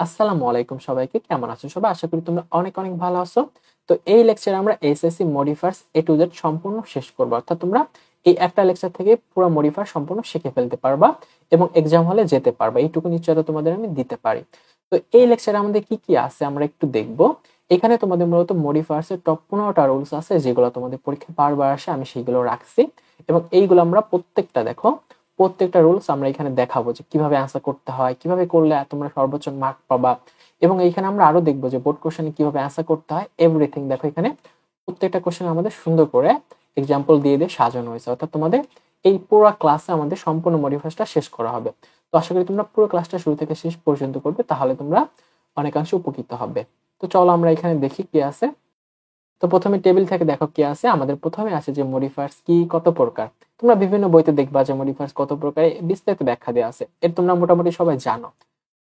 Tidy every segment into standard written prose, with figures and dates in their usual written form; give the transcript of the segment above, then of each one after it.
আসসালামু আলাইকুম সবাইকে। কেমন আছো সবাই? আশা করি তোমরা অনেক অনেক ভালো আছো। তো এই লেকচারে আমরা SSC modifiers A to Z সম্পূর্ণ শেষ করব। অর্থাৎ তোমরা এই একটা লেকচার থেকে পুরো মডিফায়ার সম্পূর্ণ শিখে ফেলতে পারবা এবং এক্সাম হলে যেতে পারবা। এইটুকু নিশ্চয়তা তোমাদের আমি দিতে পারি। তো এই লেকচারে আমাদের কি কি আছে আমরা একটু দেখব। এখানে তোমাদের মূলত মডিফায়ার্স এর টপ 15টা রুলস আছে যেগুলো তোমাদের পরীক্ষায় বারবার আসে, আমি সেগুলো রাখছি এবং এইগুলো আমরা প্রত্যেকটা রুলস আমরা এখানে দেখাবো যে কিভাবে অ্যান্সার করতে হয়, কিভাবে করলে তোমরা সর্বোচ্চ মার্ক পাবা। এবং এইখানে আমরা আরো দেখবো যে বোর্ড কোশ্চেনে কিভাবে অ্যান্সার করতে হয়, এভরিথিং। দেখো এখানে প্রত্যেকটা কোশ্চেন আমাদের সুন্দর করে এক্সাম্পল দিয়ে দিয়ে সাজানো হয়েছে। অর্থাৎ তোমাদের এই পুরো ক্লাসে আমাদের সম্পূর্ণ মডিফায়ার্সটা শেষ করা হবে। তো আশা করি তোমরা পুরো ক্লাসটা শুরু থেকে শেষ পর্যন্ত করবে, তাহলে তোমরা অনেকাংশে উপকৃত হবে। তো চলো আমরা এখানে দেখি কি আছে। তো প্রথমে টেবিল থেকে দেখো কি আছে। আমাদের প্রথমে আছে যে মডিফায়ার্স কি, কত প্রকার। তোমরা বিভিন্ন বইতে দেখবা যে মডিফায়ার্স কত প্রকার বিস্তারিত ব্যাখ্যা দেওয়া আছে, এর তোমরা মোটামুটি সবাই জানো।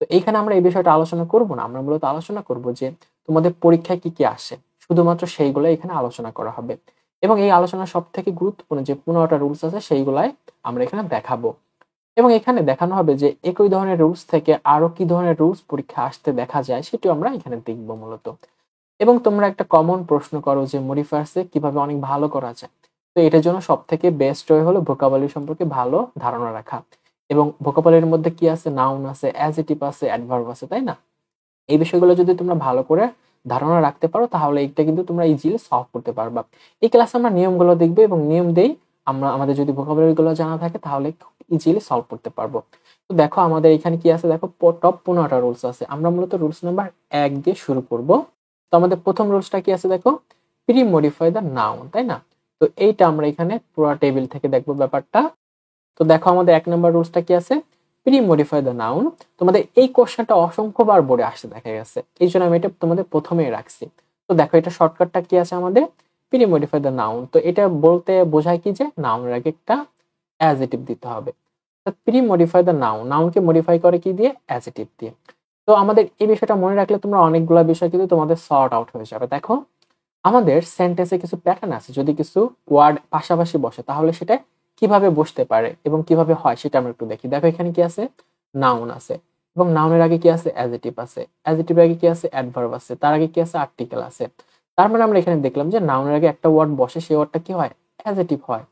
তো এইখানে আমরা এই বিষয়টা আলোচনা করব না, আমরা মূলত আলোচনা করব যে তোমাদের পরীক্ষায় কি কি আসে, শুধুমাত্র সেইগুলো এখানে আলোচনা করা হবে। এবং এই আলোচনার সব থেকে গুরুত্বপূর্ণ যে 15টা রুলস আছে সেইগুলাই আমরা এখানে দেখাবো। এবং এখানে দেখানো হবে যে একই ধরনের রুলস থেকে আরো কি ধরনের রুলস পরীক্ষা আসতে দেখা যায়, সেটিও আমরা এখানে দেখবো মূলত। এবং তোমরা একটা কমন প্রশ্ন করো যে মডিফায়ার্সে কিভাবে অনেক ভালো করা যায়। তো এটার জন্য সব থেকে বেস্ট ওয়ে হলো ভোকাবুলারি সম্পর্কে ভালো ধারণা রাখা। এবং ভোকাবুলারির মধ্যে কি আছে, নাউন আছে, অ্যাডজেক্টিভ আছে, অ্যাডভার্ব আছে, তাই না? এই বিষয়গুলো যদি তোমরা ভালো করে ধারণা রাখতে পারো তাহলে এটা কিন্তু তোমরা ইজিলি সলভ করতে পারবা। এই ক্লাসে আমরা নিয়মগুলো দেখবো এবং নিয়ম দেই আমরা, আমাদের যদি ভোকাবুলারি গুলো জানা থাকে তাহলে ইজিলি সলভ করতে পারবো। তো দেখো আমাদের এখানে কি আছে, দেখো টপ 15টা রুলস আছে। আমরা মূলত রুলস নাম্বার 1 দিয়ে শুরু করব। তো আমাদের প্রথম রুলসটা কি আছে দেখো, প্রি মডিফাই দ্য নাউন, তাই না? তো এইটা আমরা এখানে পুরো টেবিল থেকে দেখবো ব্যাপারটা। তো দেখো আমাদের 1 নাম্বার রুলসটা কি আছে, প্রি মডিফাই দ্য নাউন। তোমাদের এই কোশ্চেনটা অসংখ্যবার বোর্ডে আসতে দেখা গেছে, এই জন্য আমি এটা তোমাদের প্রথমেই রাখছি। তো দেখো এটা শর্টকাটটা কি আছে আমাদের, প্রি মডিফাই দ্য নাউন। তো এটা বলতে বোঝায় কি যে নাউনের আগে একটা অ্যাডজেক্টিভ দিতে হবে। প্রি মডিফাই দ্য নাউন, নাউনকে মডিফাই করে কি দিয়ে, অ্যাডজেক্টিভ দিয়ে। তো আমাদের এই বিষয়টা মনে রাখলে তোমরা অনেকগুলো বিষয় কিন্তু তোমাদের সর্ট আউট হয়ে যাবে। দেখো আমাদের সেন্টেন্সে কিছু প্যাটার্ন আছে, যদি কিছু ওয়ার্ড পাশাপাশি বসে তাহলে সেটা কিভাবে বসতে পারে এবং কিভাবে হয় সেটা আমরা একটু দেখি। দেখো এখানে কি আছে, নাউন আছে এবং নাউনের আগে কি আছে, অ্যাডজেক্টিভ আছে, অ্যাডজেক্টিভের আগে কি আছে, অ্যাডভার্ব আছে, তার আগে কি আছে, আর্টিকেল আছে। তার মানে আমরা এখানে দেখলাম যে নাউনের আগে একটা ওয়ার্ড বসে, সেই ওয়ার্ডটা কি হয়, অ্যাডজেক্টিভ হয়।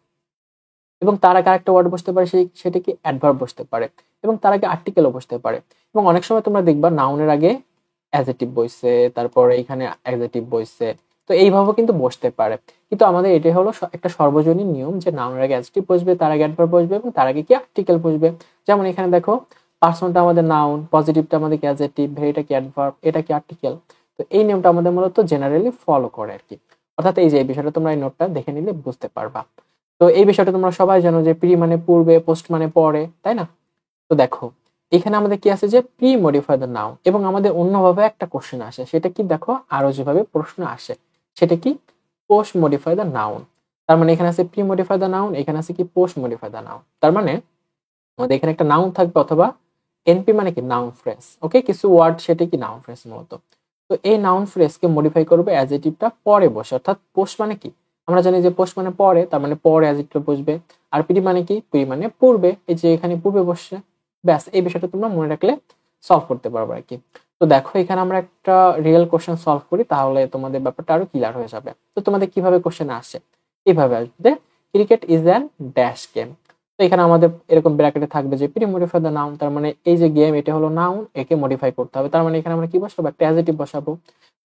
এবং তার আগে আরেকটা ওয়ার্ড বসতে পারে, সেটা কি, অ্যাডভার্ব বসতে পারে। এবং তার আগে আর্টিকেলও বসতে পারে। এবং অনেক সময় তোমরা দেখবা নাউনের আগে অ্যাডজেক্টিভ বসছে, তারপরে এখানে অ্যাডজেক্টিভ বসছে। তো এইভাবেও কিন্তু বসতে পারে। কিন্তু আমাদের এটাই হলো একটা সর্বজনীন নিয়ম যে নাউনের আগে অ্যাডজেক্টিভ বসবে, তার আগে অ্যাডভার্ব বসবে এবং তার আগে কি, আর্টিকেল বসবে। যেমন এখানে দেখো পার্সনটা আমাদের নাউন, পজিটিভটা আমাদের কি অ্যাডজেক্টিভ, ভেরিটা কি অ্যাডভার্ব, এটা কি আর্টিকেল। তো এই নিয়মটা আমাদের মূলত জেনারেলি ফলো করে আর কি। অর্থাৎ এই যে এই বিষয়টা তোমরা এই নোটটা দেখে নিলে বুঝতে পারবা। তো এই বিষয়টা তোমরা সবাই জানো যে প্রি মানে পূর্বে, পোস্ট মানে পরে, তাই না? তো দেখো এখানে আমাদের কি আছে যে প্রি মডিফাই দ্য নাউন। এবং আমাদের অন্যভাবে একটা কোশ্চেন আসে, সেটা কি দেখো, আরো যেভাবে প্রশ্ন আসে সেটা কি, পোস্ট মডিফাই দ্য নাউন। তার মানে এখানে আছে প্রি মডিফাই দ্য নাউন, এখানে আছে কি পোস্ট মডিফাই দ্য নাউন। তার মানে আমাদের এখানে একটা নাউন থাকবে অথবা এনপি মানে কি, নাউন ফ্রেজ। ওকে, কিছু ওয়ার্ড সেটা কি নাউন ফ্রেজ মূলত। তো এই নাউন ফ্রেজকে মডিফাই করবে অ্যাডজেক্টিভটা পরে বসে। অর্থাৎ পোস্ট মানে কি, আমরা জানি যে পোস্ট মানে পরে, তার মানে পরে অ্যাডজেক্টিভ বসবে। আর প্রি মানে কি, প্রি মানে পূর্বে, এই যে এখানে পূর্বে বসছে। ব্যাস, এই বিষয়টা তোমরা মনে রাখলে সলভ করতে পারবে আর কি। তো দেখো এখানে আমরা একটা রিয়েল কোশ্চেন সলভ করি, তাহলে তোমাদের ব্যাপারটা আরো ক্লিয়ার হয়ে যাবে। তো তোমাদের কিভাবে কোশ্চেন আসে, এইভাবে আসবে, cricket is an dash game. তো এখানে আমাদের এরকম ব্র্যাকেটে থাকবে যে প্রি মডিফাই দ্য নাউন, তার মানে এই যে গেম এটা হলো নাউন, একে মডিফাই করতে হবে। তার মানে এখানে আমরা কি বসাবো, একটা অ্যাডজেক্টিভ বসাবো।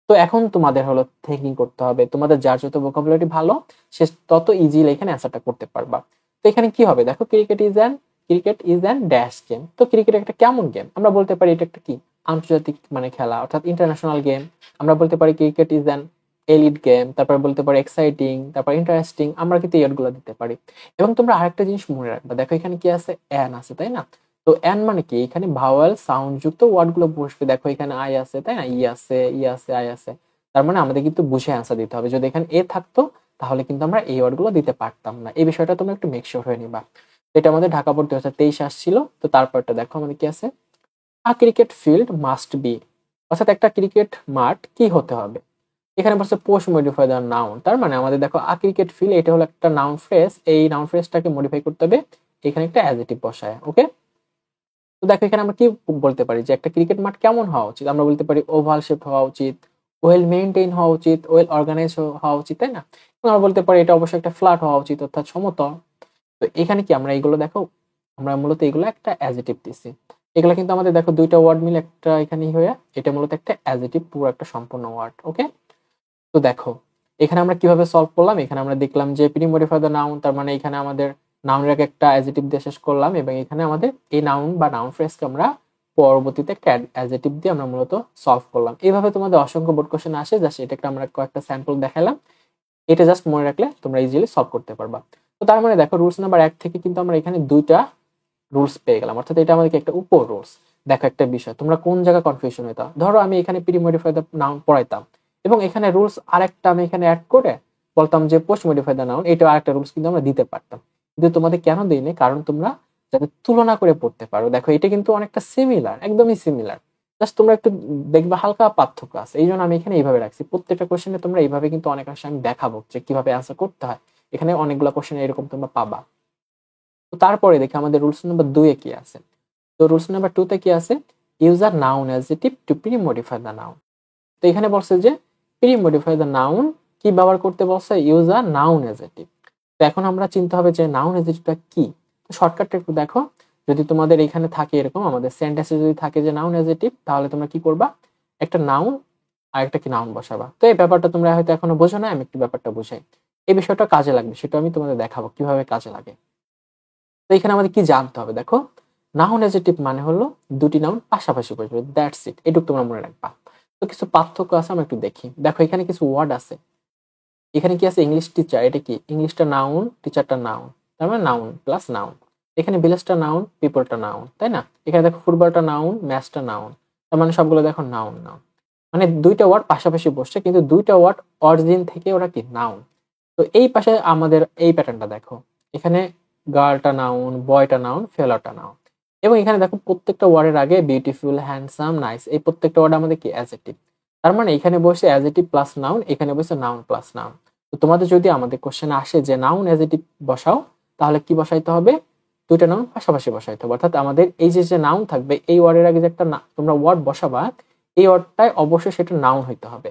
তো এখন তোমাদের হলো থিঙ্কিং করতে হবে, তোমাদের যার যত ভোকাবুলারি ভালো সে তত ইজিলি এখানে অ্যান্সারটা করতে পারবা। তো এখানে কি হবে দেখো, cricket is an dash game. তো ক্রিকেট একটা কেমন গেম, আমরা বলতে পারি এটা একটা কি, আন্তর্জাতিক মানে খেলা, অর্থাৎ ইন্টারন্যাশনাল গেম। আমরা বলতে পারি cricket is an elite game, তারপর বলতে পারি এক্সাইটিং, তারপর ইন্টারেস্টিং, আমরা কিন্তু এই গুলো দিতে পারি। এবং তোমরা আরেকটা জিনিস মনে রাখবে, দেখো এখানে কি আছে, অ্যান আছে, তাই না? তো অ্যান মানে কি, এখানে ভাওয়েল সাউন্ড যুক্ত ওয়ার্ড গুলো বসবে। দেখো এখানে আই আছে, তাই না, ই আছে, আই আছে। তার মানে আমাদের কিন্তু বুঝে অ্যান্সার দিতে হবে। যদি এখানে এ থাকতো তাহলে কিন্তু আমরা এই ওয়ার্ড গুলো দিতে পারতাম না। এই বিষয়টা তোমরা একটু মেক শিওর হয়ে নিবা। এটা আমাদের ঢাকা বোর্ড 2023 আসছিল। তো তারপরটা দেখো আমাদের কি আছে, আ ক্রিকেট ফিল্ড মাস্ট বি, অর্থাৎ একটা ক্রিকেট মাঠ কি হতে হবে। এখানে বলছে পোস্ট মডিফাই দ্য নাউন, তার মানে আমাদের দেখো আ ক্রিকেট ফিল্ড এটা হলো একটা নাউন ফ্রেজ, এই নাউন ফ্রেজটাকে মডিফাই করতে হবে, এখানে একটা অ্যাডজেক্টিভ বসায়। ওকে, তো দেখো এখানে আমরা কি বলতে পারি যে একটা ক্রিকেট মাঠ কেমন হওয়া উচিত, আমরা বলতে পারি ওভাল শেপ হওয়া উচিত, ওয়েল মেইনটেইন হওয়া উচিত, ওয়েল অর্গানাইজ হওয়া উচিত, তাই না? আমরা বলতে পারি এটা অবশ্যই একটা ফ্ল্যাট হওয়া উচিত, অর্থাৎ সমতল। তো এখানে কি আমরা এইগুলো দেখো, আমরা মূলত এগুলো একটা অ্যাজেটিভ দিছি। এগুলো কিন্তু আমাদের দেখো দুইটা ওয়ার্ড মিলে একটা এখানে হয়ে, এটা মূলত একটা অ্যাজেটিভ, পুরো একটা সম্পূর্ণ ওয়ার্ড। ওকে, তো দেখো এখানে আমরা কিভাবে সলভ করলাম, এখানে আমরা দেখলাম যে প্রি মডিফাই দ্য নাউন, তার মানে এখানে আমাদের নাউনের আগে একটা অ্যাজেটিভ দিয়ে শেষ করলাম, এবং এখানে আমাদের এই নাউন বা নাউন ফ্রেজকে আমরা পরবর্তীতে একটা অ্যাজেটিভ দিয়ে আমরা মূলত সলভ করলাম। এইভাবে তোমাদের অসংখ্য বোর্ড কোশ্চেন আসে, জাস্ট এটাকে আমরা কয়েকটা স্যাম্পল দেখালাম, এটা জাস্ট মনে রাখলে তোমরা ইজিলি সলভ করতে পারবা। তো তার মানে দেখো রুলস নাম্বার 1 থেকে কিন্তু আমরা এখানে দুইটা রুলস পেয়ে গেলাম, অর্থাৎ এটা আমাদেরকে একটা উপর রুলস। দেখো একটা বিষয়, তোমরা কোন জায়গায় কনফিউশন হইতা, ধরো আমি এখানে প্রি মডিফাই দ্য নাউন পড়াইতাম এবং এখানে রুলস আরেকটা আমি এখানে অ্যাড করে বলতাম যে পোস্ট মডিফাই দ্য নাউন, এটা আরেকটা রুলস কিন্তু আমরা দিতে পারতাম, কিন্তু তোমাদের কেন দিইনি, কারণ তোমরা যাতে তুলনা করে পড়তে পারো। দেখো এটা কিন্তু অনেকটা সিমিলার, একদমই সিমিলার, জাস্ট তোমরা একটু দেখবে হালকা পার্থক্য আছে, এই জন্য আমি এখানে এইভাবে রাখছি। প্রত্যেকটা কোশ্চেনে তোমরা এইভাবে কিন্তু অনেকাংশে আমি দেখাবো যে কিভাবে অ্যান্সার করতে হয়, এখানে অনেকগুলো কোশ্চেন এরকম তোমরা পাবা। তো তারপরে দেখি আমাদের রুলস নাম্বার 2 এ কি আছে। তো রুলস নাম্বার 2 তে কি আছে, user noun adjective to pre modify the noun. তো এখানে বলছে যে প্রি মডিফাই দ্য নাউন কি ব্যবহার করতে বলছে, ইউজার নাউন অ্যাডজেক্টিভ। তো এখন আমরা চিন্তা হবে যে নাউন অ্যাডজেক্টিভটা কি। তো শর্টকাটটা একটু দেখো, যদি তোমাদের এখানে থাকে এরকম আমাদের সেন্টেন্সে যদি থাকে যে নাউন অ্যাডজেক্টিভ, তাহলে তোমরা কি করবা, একটা নাউন আর একটা কি নাউন বসাবা। তো এই ব্যাপারটা তোমরা হয়তো এখনো বোঝো না, আমি একটু ব্যাপারটা বুঝাই। এই বিষয়টা কাজে লাগবে, সেটা আমি তোমাদের দেখাবো কিভাবে কাজে লাগে। তো এখানে আমাদের কি জানতে হবে, দেখো নাউন অ্যাডজেক্টিভ মানে হলো দুটি নাউন পাশাপাশি বসবে, দ্যাটস ইট, এটুকু তোমরা মনে রাখবা। তো কিছু পার্থক্য আছে, আমরা একটু দেখি। দেখো এখানে কিছু ওয়ার্ড আছে, এখানে কি আছে, ইংলিশ টিচার, এটা কি ইংলিশটা নাউন, টিচারটা নাউন, তার মানে নাউন প্লাস নাউন। এখানে ভিলেজটা নাউন, পিপলটা নাউন, তাই না? এখানে দেখো ফুটবলটা নাউন, ম্যাচটা নাউন, তার মানে সবগুলো দেখো নাউন নাউন, মানে দুইটা ওয়ার্ড পাশাপাশি বসছে, কিন্তু দুইটা ওয়ার্ড অরিজিন থেকে ওরা কি নাউন। তো এই পাশে আমাদের এই প্যাটার্নটা দেখো, এখানে গার্লটা নাউন, বয়টা নাউন, ফেলারটা নাউন, এবং এখানে দেখো প্রত্যেকটা ওয়ার্ডের আগে বিউটিফুল, হ্যান্ডসাম, নাইস, এই প্রত্যেকটা ওয়ার্ড আমাদের কি অ্যাডজেক্টিভ। তার মানে এখানে বসে অ্যাডজেক্টিভ প্লাস নাউন, এখানে বসে নাউন প্লাস নাউন। তো তোমাদের যদি আমাদের কোশ্চেনে আসে যে নাউন অ্যাডজেক্টিভ বসাও, তাহলে কি বসাইতে হবে, দুইটা নাউন পাশাপাশি বসাইতে হবে, অর্থাৎ আমাদের এই যে যে নাউন থাকবে এই ওয়ার্ডের আগে যে একটা তোমরা ওয়ার্ড বসাবা, এই ওয়ার্ডটাই অবশ্যই সেটা নাউন হইতে হবে।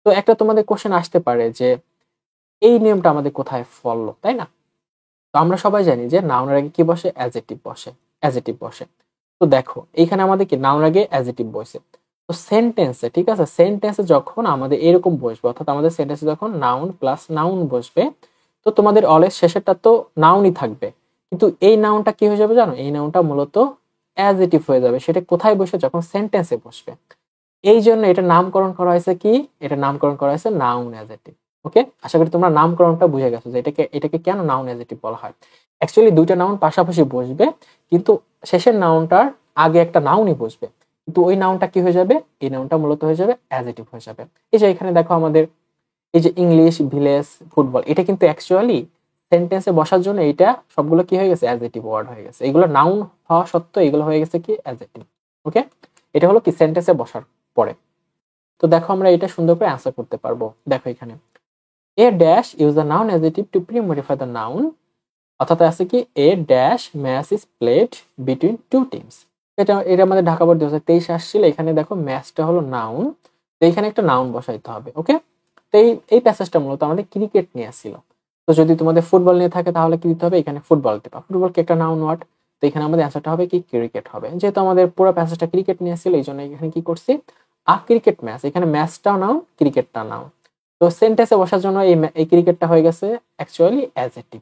তো একটা তোমাদের কোশ্চেন আসতে পারে যে এই নিয়মটা আমাদের কোথায় ফলো, তাই না? তো আমরা সবাই জানি যে নাউনের আগে কি বসে, অ্যাডজেক্টিভ বসে, অ্যাডজেক্টিভ বসে। তো দেখো এইখানে আমাদের কি নাউন আগে অ্যাডজেক্টিভ বসে। তো সেন্টেন্সে, ঠিক আছে, সেন্টেন্সে যখন আমাদের এরকম বসবে, অর্থাৎ আমাদের সেন্টেন্সে যখন নাউন প্লাস নাউন বসবে, তো তোমাদের অলওয়েজ শেষেরটা তো নাউনই থাকবে, কিন্তু এই নাউনটা কি হয়ে যাবে জানো, এই নাউনটা মূলত অ্যাডজেক্টিভ হয়ে যাবে। সেটা কোথায় বসে, যখন সেন্টেন্সে বসবে। এই জন্য এটা নামকরণ করা হয়েছে কি, এটা নামকরণ করা হয়েছে নাউন অ্যাডজেক্টিভ। ওকে, আশা করি তোমরা নামকরণটা বুঝে গেছো যে এটাকে কেন নাউন অ্যাডজেক্টিভ বলা হয়। অ্যাকচুয়ালি দুইটা নাউন পাশাপাশি বসবে, কিন্তু শেষের নাউনটার আগে একটা নাউনই বসবে, কিন্তু ওই নাউনটা কি হয়ে যাবে, এই নাউনটা মূলত হয়ে যাবে অ্যাডজেক্টিভ হয়ে যাবে। এই যে এখানে দেখো আমাদের এই যে ইংলিশ, ভিলেজ, ফুটবল, এটা কিন্তু অ্যাকচুয়ালি সেন্টেন্সে বসার জন্য এটা সবগুলো কি হয়ে গেছে, অ্যাডজেক্টিভ ওয়ার্ড হয়ে গেছে। এগুলো নাউন হওয়া সত্ত্বেও এগুলো হয়ে গেছে কি, অ্যাডজেক্টিভ। ওকে, এটা হলো কি সেন্টেন্সে বসার পরে। তো দেখো আমরা এটা সুন্দর করে অ্যান্সার করতে পারবো। দেখো এখানে a dash use the noun adjective to pre modify the noun, অর্থাৎ আছে কি a dash match is played between two teams. এটা এটা আমাদের ঢাকা বোর্ড 2023 আসছিল। এখানে দেখো ম্যাচটা হলো নাউন, তো এখানে একটা নাউন বসাইতে হবে। ওকে, তো এই প্যাসেজটা মূলত আমাদের ক্রিকেট নিয়ে আসছিল। তো যদি তোমাদের ফুটবল নিয়ে থাকে তাহলে কি দিতে হবে, এখানে ফুটবল দিবা, ফুটবল কি একটা নাউন ওয়ার্ড, তো এখানে আমাদের অ্যান্সারটা হবে কি ক্রিকেট হবে। যেহেতু আমাদের পুরো প্যাসেজটা ক্রিকেট নিয়ে আসছিল, এই জন্য এখানে কি করছি, ক্রিকেট ম্যাচ, এখানে ম্যাচটাও নাউন, ক্রিকেটটা নাউন। তো সেন্টেন্সে বসার জন্য এই ক্রিকেটটা হয়ে গেছে অ্যাকচুয়ালি অ্যাডজেক্টিভ।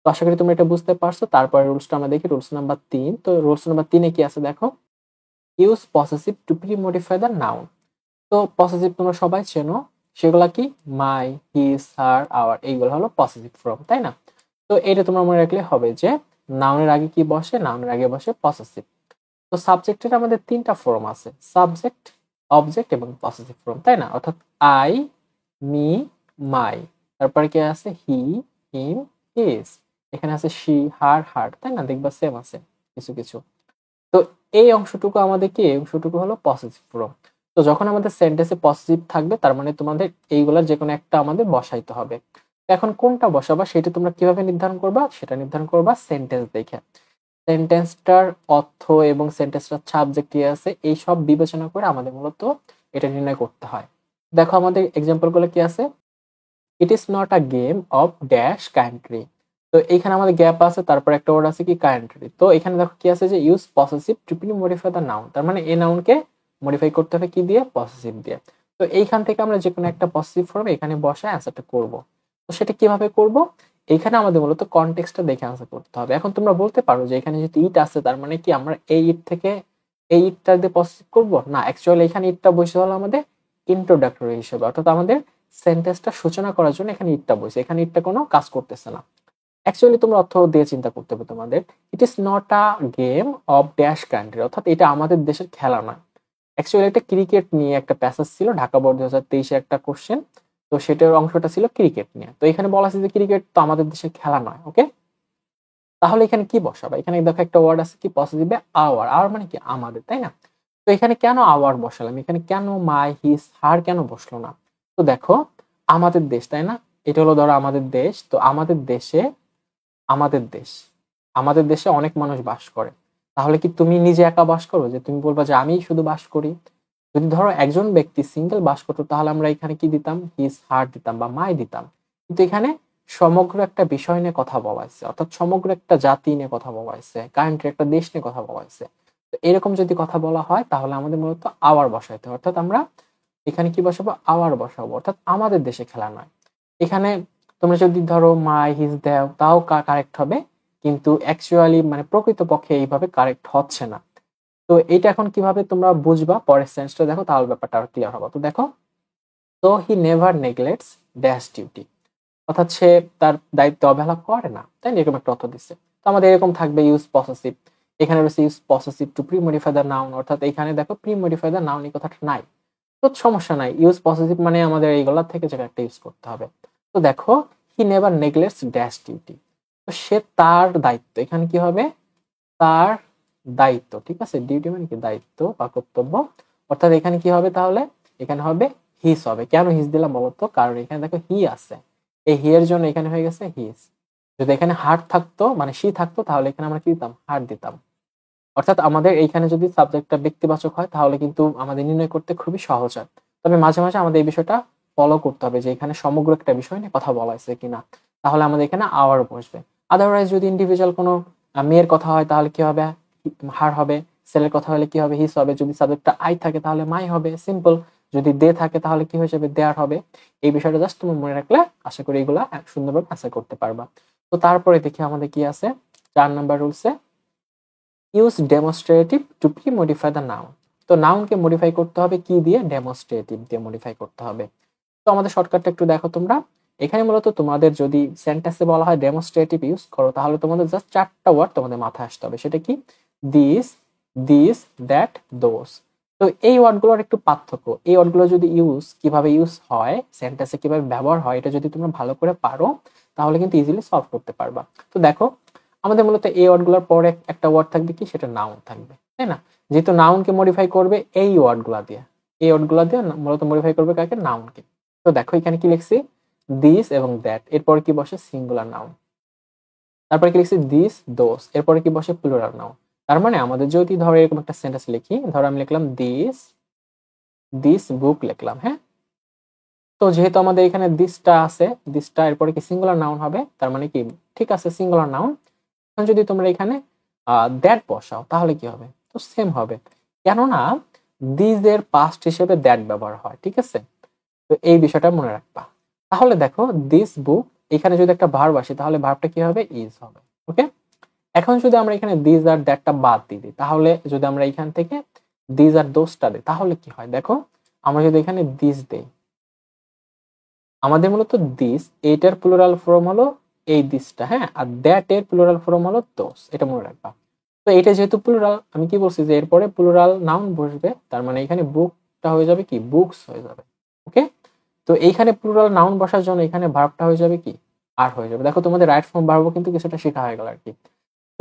তো আশা করি তোমরা এটা বুঝতে পারছো। তারপরে রুলসটা আমরা দেখি, রুলস নাম্বার 3। তো রুলস নাম্বার 3 কি আছে দেখো, use possessive two pre modify the noun. তো পসেসিভ তোমরা সবাই চেনো, সেগুলা কি মাই, হিজ, হার, আওয়ার, এইগুলো হলো পসেসিভ ফর্ম, তাই না? তো এটা তোমরা মনে রাখলে হবে যে নাউনের আগে কি বসে, নাউনের আগে বসে পসেসিভ। তো সাবজেক্টের আমাদের 3টা ফর্ম আছে, সাবজেক্ট, অবজেক্ট এবং পসেসিভ ফর্ম, তাই না? অর্থাৎ আই, মি, মাই, তারপরে কি আছে হি, হিম, হিজ, এখানে আছে শি, হার, হার্ট, তাই না? দেখবা সেম আছে কিছু কিছু। তো এই অংশটুকু আমাদের কি, এই অংশটুকু হলো পসেসিভ ফর্ম। তো যখন আমাদের সেন্টেন্সে পসেসিভ থাকবে, তার মানে তোমাদের এইগুলোর যে কোনো একটা আমাদের বসাইতে হবে। এখন কোনটা বসাবা সেটা তোমরা কিভাবে নির্ধারণ করবা, সেটা নির্ধারণ করবা সেন্টেন্স দেখে। সেন্টেন্সটার অর্থ এবং সেন্টেন্সটার সাবজেক্ট কি আছে এই সব বিবেচনা করে আমাদের মূলত এটা নির্ণয় করতে হয়। দেখো আমাদের এক্সাম্পল গুলো কি আছে, it is not a game of dash country. তো এখানে আমাদের গ্যাপ আছে, তারপর একটা ওয়ার্ড আছে কি কান্ট্রি। তো এখানে দেখো কি আছে যে use possessive to modify the noun, তার মানে এই নাউনকে মডিফাই করতে হবে কি দিয়ে, পসেসিভ দিয়ে। তো এইখান থেকে আমরা যে কোনো একটা পসেসিভ ফর্ম এখানে বসায় অ্যান্সারটা করব। তো সেটা কিভাবে করব, এইখানে আমাদের মূলত কনটেক্সটটা দেখে আনসার করতে হবে। এখন তোমরা বলতে পারো যে এখানে যেহেতু ইট আছে তার মানে কি আমরা এই ইট থেকে এই ইটটা দিয়ে পসেসিভ করব না, অ্যাকচুয়ালি এখানে ইটটা বসে হলো আমাদের ইন্ট্রোডাক্টরি হিসেবে, অর্থাৎ আমাদের সেন্টেন্সটা সূচনা করার জন্য এখানে ইটটা বসে, এখানে ইটটা কোনো কাজ করতেছে না। অ্যাকচুয়ালি তোমরা অর্থ দিয়ে চিন্তা করতে হবে তোমাদের, it is not a game of dash country, অর্থাৎ এটা আমাদের দেশের খেলা নয়। অ্যাকচুয়ালি একটা ক্রিকেট নিয়ে একটা প্যাসেজ ছিল ঢাকা বোর্ড 2023 একটা কোশ্চেন, তো সেটার অংশটা ছিল ক্রিকেট নিয়ে। তো এখানে বলা আছে যে ক্রিকেট তো আমাদের দেশের খেলা নয়। ওকে, তাহলে এখানে কি বসাবো, এখানে দেখো একটা ওয়ার্ড আছে কি পসেসিভে আওয়ার, আওয়ার মানে কি আমাদের, তাই না? তো এখানে কেন আওয়ার বসালাম, এখানে কেন মাই হিস হার কেন বসলো না? তো দেখো আমাদের দেশ, তাই না, এটা হলো ধরো আমাদের দেশ। তো আমাদের দেশে, আমাদের দেশ, আমাদের দেশে অনেক মানুষ বাস করে। তাহলে কি তুমি নিজে একা বাস করো যে তুমি বলবা যে আমি শুধু বাস করি? যদি ধরো একজন ব্যক্তি সিঙ্গেল বাস করতো তাহলে আমরা এখানে কি দিতাম, হিজ হার দিতাম বা মাই দিতাম। কিন্তু এখানে সমগ্র একটা বিষয় নিয়ে কথা বলা হয়েছে, অর্থাৎ সমগ্র একটা জাতি নিয়ে কথা বলা হয়েছে, কান্ট্রি একটা দেশ নিয়ে কথা বলা হয়েছে। তো এরকম যদি কথা বলা হয় তাহলে আমাদের মূলত আওয়ার বসাইতে হবে, অর্থাৎ আমরা এখানে কি বসাবো, আওয়ার বসাবো, অর্থাৎ আমাদের দেশে খেলা নয়। এখানে তোমরা যদি ধরো মাই হিজ দেও তাও কারেক্ট হবে, কিন্তু অ্যাকচুয়ালি মানে প্রকৃতপক্ষে এইভাবে কারেক্ট হচ্ছে না। তো এটা এখন কিভাবে তোমরা বুঝবা, পরের সেন্সটা দেখো তাহলে ব্যাপারটা আরো ক্লিয়ার হবে। তো দেখো, তো he never neglects dash duty, অর্থাৎ সে তার দায়িত্ব অবহেলা করে না, তাই না, এরকম একটা অর্থ দিচ্ছে। তো আমাদের এরকম থাকবে ইউজ পসেসিভ, এখানে রয়েছে use possessive two pre modify the noun, অর্থাৎ এখানে দেখো প্রি মডিফাই দ্য নাউন এই কথাটা নাই। তো সমস্যা নাই, ইউজ পসেসিভ মানে আমাদের এইগুলা থেকে যে একটা ইউজ করতে হবে। তো দেখো he never neglects dash duty, তো সে তার দায়িত্ব, এখানে কি হবে, তার দায়িত্ব, ঠিক আছে, ডিউটি মানে কি দায়িত্ব বা কর্তব্য, অর্থাৎ এখানে কি হবে তাহলে, এখানে হবে হিস হবে। কেন হিস দিলাম বলতো, কারণ এখানে দেখো হি আছে, এই হি এর জন্য এখানে হয়ে গেছে হিস। যদি এখানে হার্ট থাকতো মানে সি থাকতো তাহলে এখানে আমরা কি দিতাম, হার্ট দিতাম। অর্থাৎ আমাদের এইখানে যদি সাবজেক্টটা ব্যক্তিবাচক হয় তাহলে কিন্তু আমাদের নির্ণয় করতে খুবই সহজ হয়। তবে মাঝে মাঝে আমাদের এই বিষয়টা ফলো করতে হবে যে এখানে সমগ্র একটা বিষয় নিয়ে কথা বলা হয়েছে কিনা, তাহলে আমাদের এখানে আওয়ার বসবে। আদারওয়াইজ যদি ইন্ডিভিজুয়াল কোনো মেয়ের কথা হয় তাহলে কি হবে, হার হবে। ছেলের কথা হলে কি হবে, হিস হবে। যদি সাবজেক্টটা আই থাকে তাহলে মাই হবে, সিম্পল। যদি দে থাকে তাহলে কি হয়ে যাবে, দেয়ার হবে। এই বিষয়টা জাস্ট তুমি মনে রাখলে আশা করি এগুলা সুন্দরভাবে আনসার করতে পারবা। তো তারপরে দেখি আমাদের কি আছে 4 নাম্বার রুলসে, use demonstrative to pre modify the noun. তো নাউনকে মডিফাই করতে হবে কি দিয়ে, ডেমনস্ট্রেটিভ দিয়ে মডিফাই করতে হবে। তো আমাদের শর্টকাটটা একটু দেখো তোমরা, এখানে মূলত তোমাদের যদি সেন্টেন্সে বলা হয় ডেমনস্ট্রেটিভ ইউজ করো তাহলে তোমাদের জাস্ট 4টা ওয়ার্ড তোমাদের মাথায় আসতে হবে। সেটা কি, দিস, দিস, দ্যাট, দোস। তো এই ওয়ার্ডগুলোর একটু পার্থক্য, এই ওয়ার্ডগুলো যদি ইউজ কিভাবে ইউজ হয়, সেন্টেন্সে কিভাবে ব্যবহার হয়, এটা যদি তোমরা ভালো করে পারো তাহলে কিন্তু ইজিলি সলভ করতে পারবা। তো দেখো আমাদের মূলত এই ওয়ার্ডগুলোর পরে একটা ওয়ার্ড থাকবে কি, সেটা নাউন থাকবে, তাই না? যেহেতু নাউনকে মডিফাই করবে এই ওয়ার্ডগুলা দিয়ে, এই ওয়ার্ডগুলা দিয়ে মূলত মডিফাই করবে কাকে, নাউনকে। তো দেখো এখানে কি লিখছি, দিস এবং দ্যাট, এরপর কি বসে সিঙ্গুলার নাউন। তারপরে কি লিখছি, দিস, দোস, এরপরে কি বসে প্লুরাল নাউন। তার মানে আমাদের যদি ধরো এরকম একটা সেন্টেন্স লিখি, ধরো আমি লিখলাম দিস, দিস বুক লিখলাম, হ্যাঁ। তো যেহেতু আমাদের এখানে দিসটা আছে, দিসটা এরপরে কি সিঙ্গুলার নাউন হবে, তার মানে কি ঠিক আছে সিঙ্গুলার নাউন। এখন যদি তোমরা এখানে দ্যাট বসাও তাহলে কি হবে, তো সেম হবে, কেননা দিস এর পাস্ট হিসেবে দ্যাট ব্যবহার হয়, ঠিক আছে। তো এই বিষয়টা মনে রাখবা। তাহলে দেখো দিস বুক, এখানে যদি একটা ভার্ব আসে তাহলে ভার্বটা কি হবে, ইজ হবে। ওকে, এখন যদি আমরা এখানে দিস আর দ্যাটটা বাদ দিয়ে দিই, তাহলে যদি আমরা এখান থেকে দিস আর দোসটা দিই তাহলে কি হয়, দেখো আমরা যদি এখানে দিস দেই, আমাদের মূলত দিস এইটার প্লুরাল ফর্ম হলো এই দিসটা, হ্যাঁ, আর দ্যাট এর প্লুরাল ফর্ম হলো দোস, এটা মনে রাখবা। তো এটা যেহেতু প্লুরাল, আমি কি বলছি যে এরপরে প্লুরাল নাউন বসবে, তার মানে এখানে বুকটা হয়ে যাবে কি, বুকস হয়ে যাবে। ওকে, তো এইখানে প্লুরাল নাউন বসার জন্য এখানে ভার্বটা হয়ে যাবে কি, আর হয়ে যাবে। দেখো তোমাদের রাইট ফর্ম ভার্বও কিন্তু কিছুটা শেখা হয়ে গেল আর কি।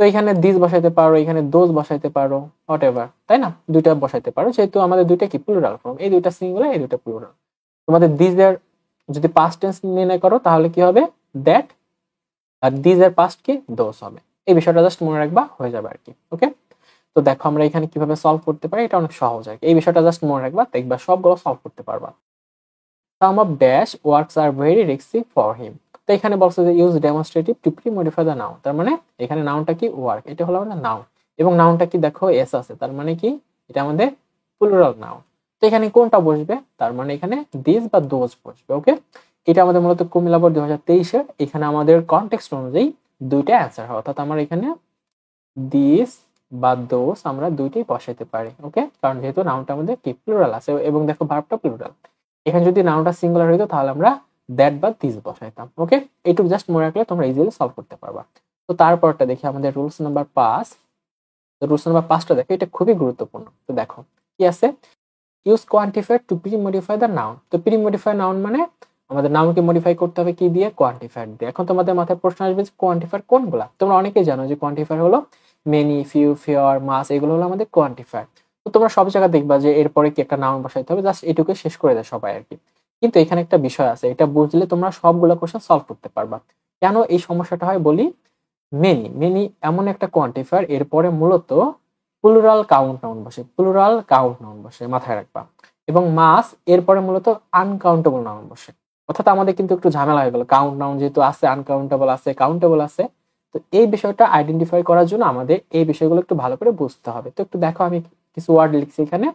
তো এখানে দিস বসাইতে পারো, এখানে দোজ বসাইতে পারো, হোয়াট এভার, তাই না, দুইটা বসাইতে পারো, যেহেতু আমাদের দুইটা কি প্লুরাল ফর্ম, এই দুইটা সিঙ্গুলার এই দুইটা প্লুরাল। তোমাদের দিস এর যদি পাস্ট টেন্স নির্ণয় করো তাহলে কি হবে, দ্যাট, আর দিস এর পাস্ট কি, দোজ হবে। এই বিষয়টা জাস্ট মনে রাখবা, হয়ে যাবে আর কি। ওকে, তো দেখো আমরা এখানে কিভাবে সলভ করতে পারি, এটা অনেক সহজ আর কি। এই বিষয়টা জাস্ট মনে রাখবা, দেখবা সবগুলো সলভ করতে পারবা। Some of dash works are very risky for him. তো এখানে বলছে যে use demonstrative to pre modify the noun, তার মানে এখানে নাউনটা কি ওয়ার্ক, এটা হলো আমাদের নাউন, এবং নাউনটা কি দেখো এস আছে, তার মানে কি এটা আমাদের প্লুরাল নাউন। তো এখানে কোনটা বসবে, তার মানে এখানে দিস বা দোজ বসবে। ওকে, এটা আমাদের মূলত কুমিল্লা বোর্ড 2023-এর, এখানে আমাদের কনটেক্সট অনুযায়ী দুইটা অ্যান্সার হয়, অর্থাৎ আমরা এখানে দিস বা দোজ আমরা দুইটাই বসাইতে পারি। ওকে, কারণ যেহেতু নাউনটা আমাদের কি প্লুরাল আছে, এবং দেখো ভার্বটা প্লুরাল। এখানে যদি নাউনটা সিঙ্গুলার হইতো তাহলে আমরা দ্যাট বা দিস বসাইতাম। ওকে, এইটুকু জাস্ট মনে রাখলে তোমরা ইজিলি সলভ করতে পারবা। তো তারপরটা দেখি আমাদের রুলস নাম্বার 5। তো রুলস নাম্বার 5টা দেখো, এটা খুবই গুরুত্বপূর্ণ। তো দেখো কি আছে, use quantifier two pre modify the noun. তো প্রি মডিফাই নাউন মানে আমাদের নাউনকে মডিফাই করতে হবে কি দিয়ে, কোয়ান্টিফায়ার দিয়ে। এখন তোমাদের মাথায় প্রশ্ন আসবে যে কোয়ান্টিফায়ার কোনগুলা, তোমরা অনেকেই জানো যে কোয়ান্টিফায়ার হলো মেনি, ফিউ, ফিওর, মাস, এগুলো হলো আমাদের কোয়ান্টিফায়ার। তো তোমরা সব জায়গায় দেখবা যে এরপরে কি একটা নাউন বসাইতে হবে, জাস্ট এটুকু শেষ করে দেয় সবাই আর কি। কিন্তু এখানে একটা বিষয় আছে, এটা বুঝলে তোমরা সবগুলো কোশ্চেন সলভ করতে পারবা। কেন এই সমস্যাটা হয় বলি, মেনি মেনি এমন একটা কোয়ান্টিফায়ার, এরপরে মূলত প্লুরাল কাউন্ট নাউন বসে, প্লুরাল কাউন্ট নাউন বসে, মাথায় রাখবা। এবং মাস এরপরে মূলত আনকাউন্টেবল নাউন বসে। অর্থাৎ আমাদের কিন্তু একটু ঝামেলা হয়ে গেল, কাউন্ট নাউন যেহেতু আছে, আনকাউন্টেবল আছে, কাউন্টেবল আছে। তো এই বিষয়টা আইডেন্টিফাই করার জন্য আমাদের এই বিষয়গুলো একটু ভালো করে বুঝতে হবে। তো একটু দেখো, আমি কিছু ওয়ার্ড লিখছি এখানে,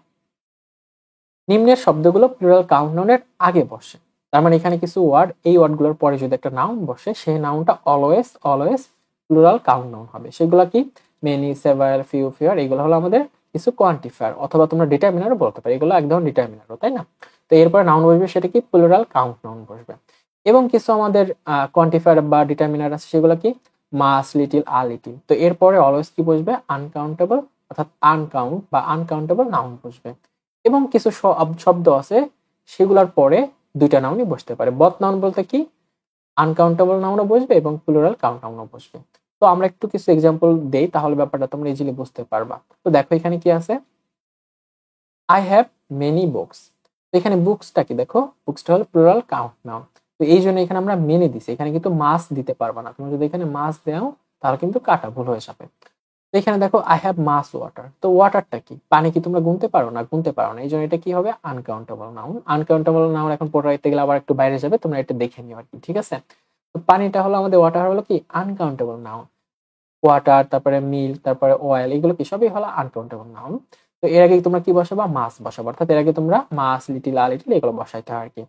নিম্নের শব্দগুলো প্লুরাল কাউন্ট নাউনের আগে বসে। তার মানে এখানে কিছু ওয়ার্ড, এই ওয়ার্ডগুলোর পরে যদি একটা নাউন বসে, সেই নাউনটা always always plural count noun হবে। সেগুলো কি, মেনি, সেভারাল, ফিউ, ফিয়ার, এগুলো হলো আমাদের কিছু কোয়ান্টিফায়ার, অথবা তোমরা ডিটারমিনারও বলতে পারো, এগুলো একদম ডিটারমিনারও, তাই না? তো এরপরে নাউন বসবে, সেটা কি প্লুরাল কাউন্ট নাউন বসবে। এবং কিছু আমাদের কোয়ান্টিফায়ার বা ডিটারমিনার আছে, সেগুলো কি মাস, লিটিল, আ লিটিল। তো এরপরে অলওয়েজ কি বসবে, আনকাউন্টেবল, অর্থাৎ আনকাউন্ট বা আনকাউন্টেবল নাউন বসবে। এবং কিছু শব্দ আছে, সেগুলোর পরে দুইটা নাউনই বসতে পারে। বথ নাউন বলতে কি আনকাউন্টেবল নাউনও বসবে এবং প্লুরাল কাউন্ট নাউনও বসবে। তো আমরা একটু কিছু এক্সাম্পল দেই, তাহলে ব্যাপারটা তোমরা ইজিলি বুঝতে পারবা। তো দেখো এখানে কি আছে, আই হ্যাভ মেনি বুকস। তো এখানে বুকসটা কি, দেখো বুকসটা হলো প্লুরাল কাউন্ট নাউন। তো এই জন্য এখানে আমরা মেনি দিছি, এখানে কিন্তু মাস দিতে পারবা না। তুমি যদি এখানে মাস দাও তাহলে কিন্তু কাটা ভুল হয়ে যাবে। তো এখানে দেখো আই হ্যাভ মাস ওয়াটার। তো ওয়াটারটা কি, পানি কি তোমরা গুনতে পারো না? গুনতে পারো না, এই জন্য এটা কি হবে, আনকাউন্টেবল নাউন। আনকাউন্টেবল নাউন এখন পড়াইতে গেলে আবার একটু বাইরে যাবে, তোমরা এটা দেখে নিও আর কি, ঠিক আছে? তো পানিটা হলো আমাদের, ওয়াটার হলো কি আনকাউন্টেবল নাউন। ওয়াটার, তারপরে মিল্ক, তারপরে অয়েল, এগুলো কি সবই হলো আনকাউন্টেবল নাউন। তো এর আগে তোমরা কি বসাবা, মাস বসাবা, অর্থাৎ এর আগে তোমরা মাস, লিটিল, আ লিটিল এগুলো বসাইতে হয় আর কি।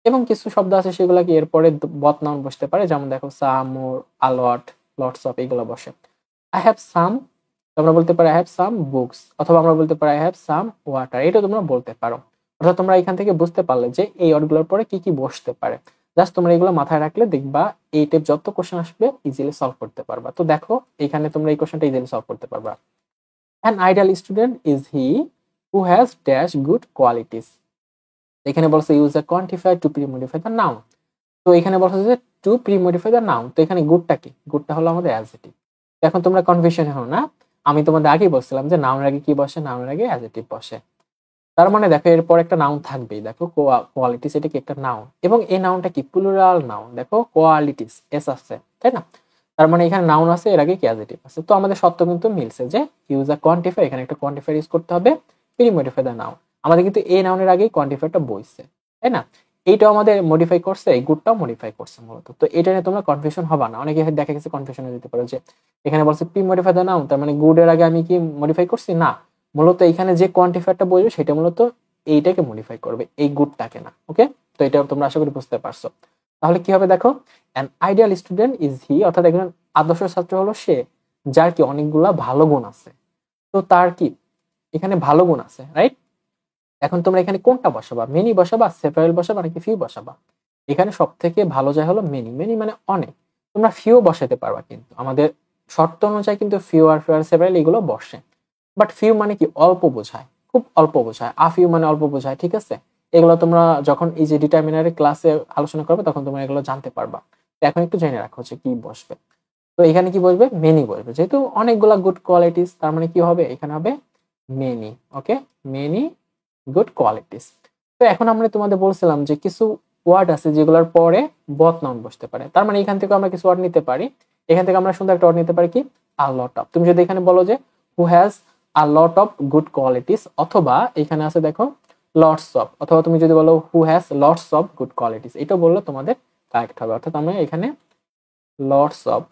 এবং কিছু শব্দ আছে সেগুলো কি এরপরে বথ নাউন বসতে পারে, যেমন দেখো সাম, মোর, আ লট, লটস অফ, এগুলো বসে। আই হ্যাভ সাম, তোমরা বলতে পারো আই হ্যাভ সাম বুকস, অথবা আমরা বলতে পারি আই হ্যাভ সাম ওয়াটার, এটা তোমরা বলতে পারো। অর্থাৎ তোমরা এখান থেকে বুঝতে পারলে যে এই ওয়ার্ডগুলোর পরে কি কি বসতে পারে। জাস্ট তোমরা এগুলো মাথায় রাখলে দেখবা এই টাইপ যত কোশ্চেন আসবে ইজিলি সলভ করতে পারবা। তো দেখো এখানে তোমরা এই কোশ্চেনটা ইজিলি সলভ করতে পারবা। An ideal student is he who has dash good qualities. এখানে বলছে use a quantifier two pre modify the noun. তো এখানে বলছে যে two pre modify the noun. তো এখানে গুডটা কি, গুডটা হলো আমাদের অ্যাডজেক্টিভ। এখন তোমরা কনফিউশন হও না, আমি তোমাদের আগেই বলছিলাম যে নাউনের আগে কি বসে, নাউনের আগে অ্যাডজেক্টিভ বসে। তার মানে দেখো এরপর একটা নাউন থাকবেই, দেখো কোয়ালিটিস, এটা কি একটা নাউন, এবং এই নাউনটা কি প্লুরাল নাউন, দেখো কোয়ালিটিস এস আছে, তাই না? তার মানে এখানে নাউন আছে, এর আগে কি অ্যাডজেক্টিভ আছে। তো আমাদের সত্য কিন্তু মিলছে যে ইউজ আ কোয়ান্টিফাই, এখানে একটা কোয়ান্টিফায়ার ইউজ করতে হবে, প্রি মডিফাই দ্য নাউন। আমাদের কিন্তু এই নাউনের আগেই কোয়ান্টিফায়ারটা বইছে, তাই না? এইটাও আমাদের মডিফাই করছে, এই গুডটাও মডিফাই করছে মূলত। তো এটা নিয়ে তোমরা কনফিউশন হবা না। অনেকে দেখা গেছে কনফিউশনে দিতে পারো যে এখানে বলছে প্রি মডিফাই দ্য নাউন, তার মানে গুড এর আগে আমি কি মডিফাই করছি না, মূলত এখানে যে কোয়ান্টিফায়ারটা বসবে সেটা মূলত এইটাকে মডিফাই করবে, এই গুডটাকে না। ওকে, তো এটা তোমরা আশা করি বুঝতে পারছো। তাহলে কি হবে দেখো, an ideal student is he, অর্থাৎ একজন আদর্শ ছাত্র হলো সে যার কি অনেকগুলা ভালো গুণ আছে। তো তার কি এখানে ভালো গুণ আছে, রাইট? এখন তোমরা এখানে কোনটা বসাবা, মেনি বসাবা, সেভারাল বসাবা, নাকি ফিউ বসাবা? এখানে সব থেকে ভালো যায় হলো মেনি। মেনি মানে অনেক। তোমরা ফিউ বসাতে পারবা, কিন্তু আমাদের শর্ত অনুযায়ী কিন্তু ফিউ আর ফিউ আর সেভারাল এগুলো বসে। বাট ফিউ মানে কি অল্প বোঝায়, খুব অল্প বোঝায়। আ ফিউ মানে অল্প বোঝায়, ঠিক আছে? এগুলো তোমরা যখন এই যে ডিটারমিনারের ক্লাসে আলোচনা করবে তখন তোমরা এগুলো জানতে পারবা। তো এখন একটু জেনে রাখো হচ্ছে কি বসবে। তো এখানে কি বসবে, মেনি বসবে, যেহেতু অনেকগুলা গুড কোয়ালিটিস, তার মানে কি হবে, এখানে হবে মেনি। ওকে, মেনি গুড কোয়ালিটিস। তো এখন আমরা তোমাদের বলছিলাম যে কিছু ওয়ার্ড আছে যেগুলোর পরে বথ নাউন বসতে পারে, তার মানে এখান থেকে আমরা কিছু ওয়ার্ড নিতে পারি। এখান থেকে আমরা সুন্দর একটা ওয়ার্ড নিতে পারি কি আ লট অফ। তুমি যদি এখানে বলো যে who has a lot of good qualities, অথবা এখানে আছে দেখো লটস অফ, অথবা তুমি যদি বলো who has lots of good qualities, এটা বললে তোমাদের কারেক্ট হবে। অর্থাৎ আমরা এখানে লটস অফ,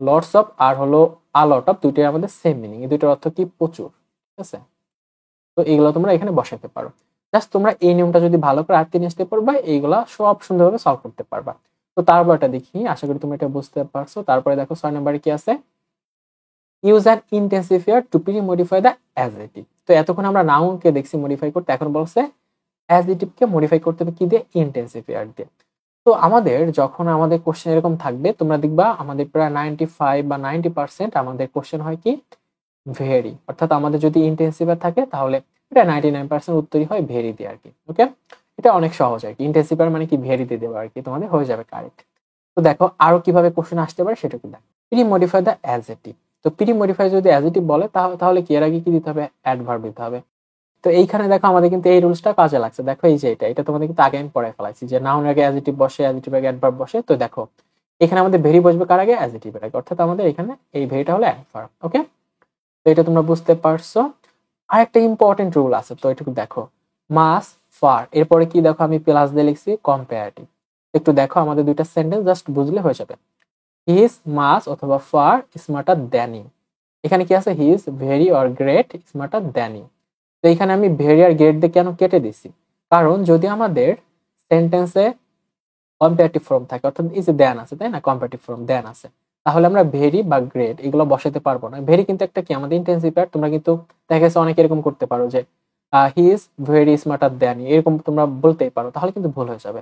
লটস অফ আর হলো আ লট অফ, দুইটাই আমাদের সেম মিনিং, এই দুইটার অর্থ কি প্রচুর, ঠিক আছে। তো এইগুলো তোমরা এখানে বসাতে পারো। জাস্ট তোমরা এই নিয়মটা যদি ভালো করে আর 3 স্টেপ পড়বা, এইগুলা সব সুন্দরভাবে সলভ করতে পারবা। তো তারপরটা দেখি, আশা করি তুমি এটা বুঝতে পারছো। তারপরে দেখো 6 নম্বরে কি আছে, use an intensifier to pre modify the adjective. তো এতক্ষণ আমরা নাউনকে দেখছি মডিফাই করতে, এখন বলছে অ্যাডজেক্টিভকে মডিফাই করতে হবে কি দিয়ে, ইন্টেন্সিফায়ার দিয়ে। তো আমাদের যখন আমাদের কোশ্চেন এরকম থাকবে, তোমরা দেখবা আমাদের প্রায় 95 বা 90% আমাদের কোশ্চেন হয় কি ভেরি, অর্থাৎ আমাদের যদি ইন্টেন্সিফায়ার থাকে তাহলে এটা 99% উত্তরই হয় ভেরি দিয়ে আর কি। ওকে, এটা অনেক সহজ আর কি, ইন্টেন্সিফায়ার মানে কি ভেরি দিয়ে দেবো আর কি, তোমাদের হয়ে যাবে কারেক্ট। তো দেখো আরো কিভাবে কোশ্চেন আসতে পারে সেটা কি দেখো, প্রি মডিফাই দ্য অ্যাডজেক্টিভ। তো প্রি মডিফাই যদি অ্যাডজেক্টিভ বলে তাহলে কি এর আগে কি দিতে হবে, অ্যাডভার্ব দিতে হবে। তো এইখানে দেখো আমাদের কিন্তু এই রুলসটা কাজে লাগছে। দেখো এই যে এটা তোমাদের কিন্তু আগে আমি পড়াই ফেলাইছি যে নাউন আগে অ্যাডজেক্টিভ বসে, অ্যাডজেক্টিভ আগে অ্যাডভার্ব বসে। তো দেখো এখানে আমাদের ভেরি বসবে কার আগে, অ্যাডজেক্টিভ এর আগে, অর্থাৎ আমাদের এখানে এই ভেরিটা হলো অ্যাডভার্ব। ওকে, তো এটা তোমরা বুঝতে পারছো। আরেকটা ইম্পর্টেন্ট রুল আছে, তো এটুকু দেখো, মাস ফার, এরপরে কি দেখো আমি প্লাস দিয়ে লিখছি কম্পারেটিভ। একটু দেখো আমাদের দুইটা সেন্টেন্স জাস্ট বুঝলে হয়ে যাবে। হি ইজ মাস অথবা ফার স্মার্টার দ্যান ইউ। এখানে কি আছে, he is very or great smarter than you. তো এখানে আমি ভেরি আর গ্রেট দিয়ে কেন কেটে দিছি, কারণ যদি আমাদের সেন্টেন্সে কম্পারেটিভ ফর্ম থাকে, অর্থাৎ এই যে দেন আছে তাই না, কম্পারেটিভ ফর্ম দেন আছে, তাহলে আমরা ভেরি বা গ্রেট এগুলো বসাতে পারবো না। ভেরি কিন্তু একটা কি আমাদের ইন্টেন্সিফায়ার। তোমরা কিন্তু দেখা গেছে অনেকে এরকম করতে পারো যে he is very smarter than you, এরকম তোমরা বলতেই পারো, তাহলে কিন্তু ভুল হয়ে যাবে।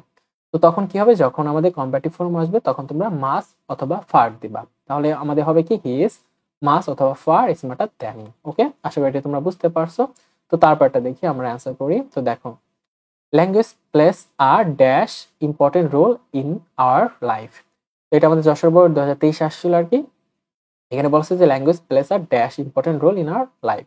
তো তখন কি হবে, যখন আমাদের কম্পারেটিভ ফর্ম আসবে তখন তোমরা মাস অথবা ফার দিবা, তাহলে আমাদের হবে কি হি ইজ মাস অথবা ফার স্মার্টার দ্যান ইউ। ওকে, আশা করি এটা তোমরা বুঝতে পারছো। তো তারপরটা দেখি আমরা অ্যান্সার করি। তো দেখো, ল্যাঙ্গুয়েজ প্লেস আর dash important role in our life. তো এটা আমাদের যশোর বোর্ড 2023 আসছিল আর কি। এখানে বলছে যে ল্যাঙ্গুয়েজ প্লেস আর dash important role in our life.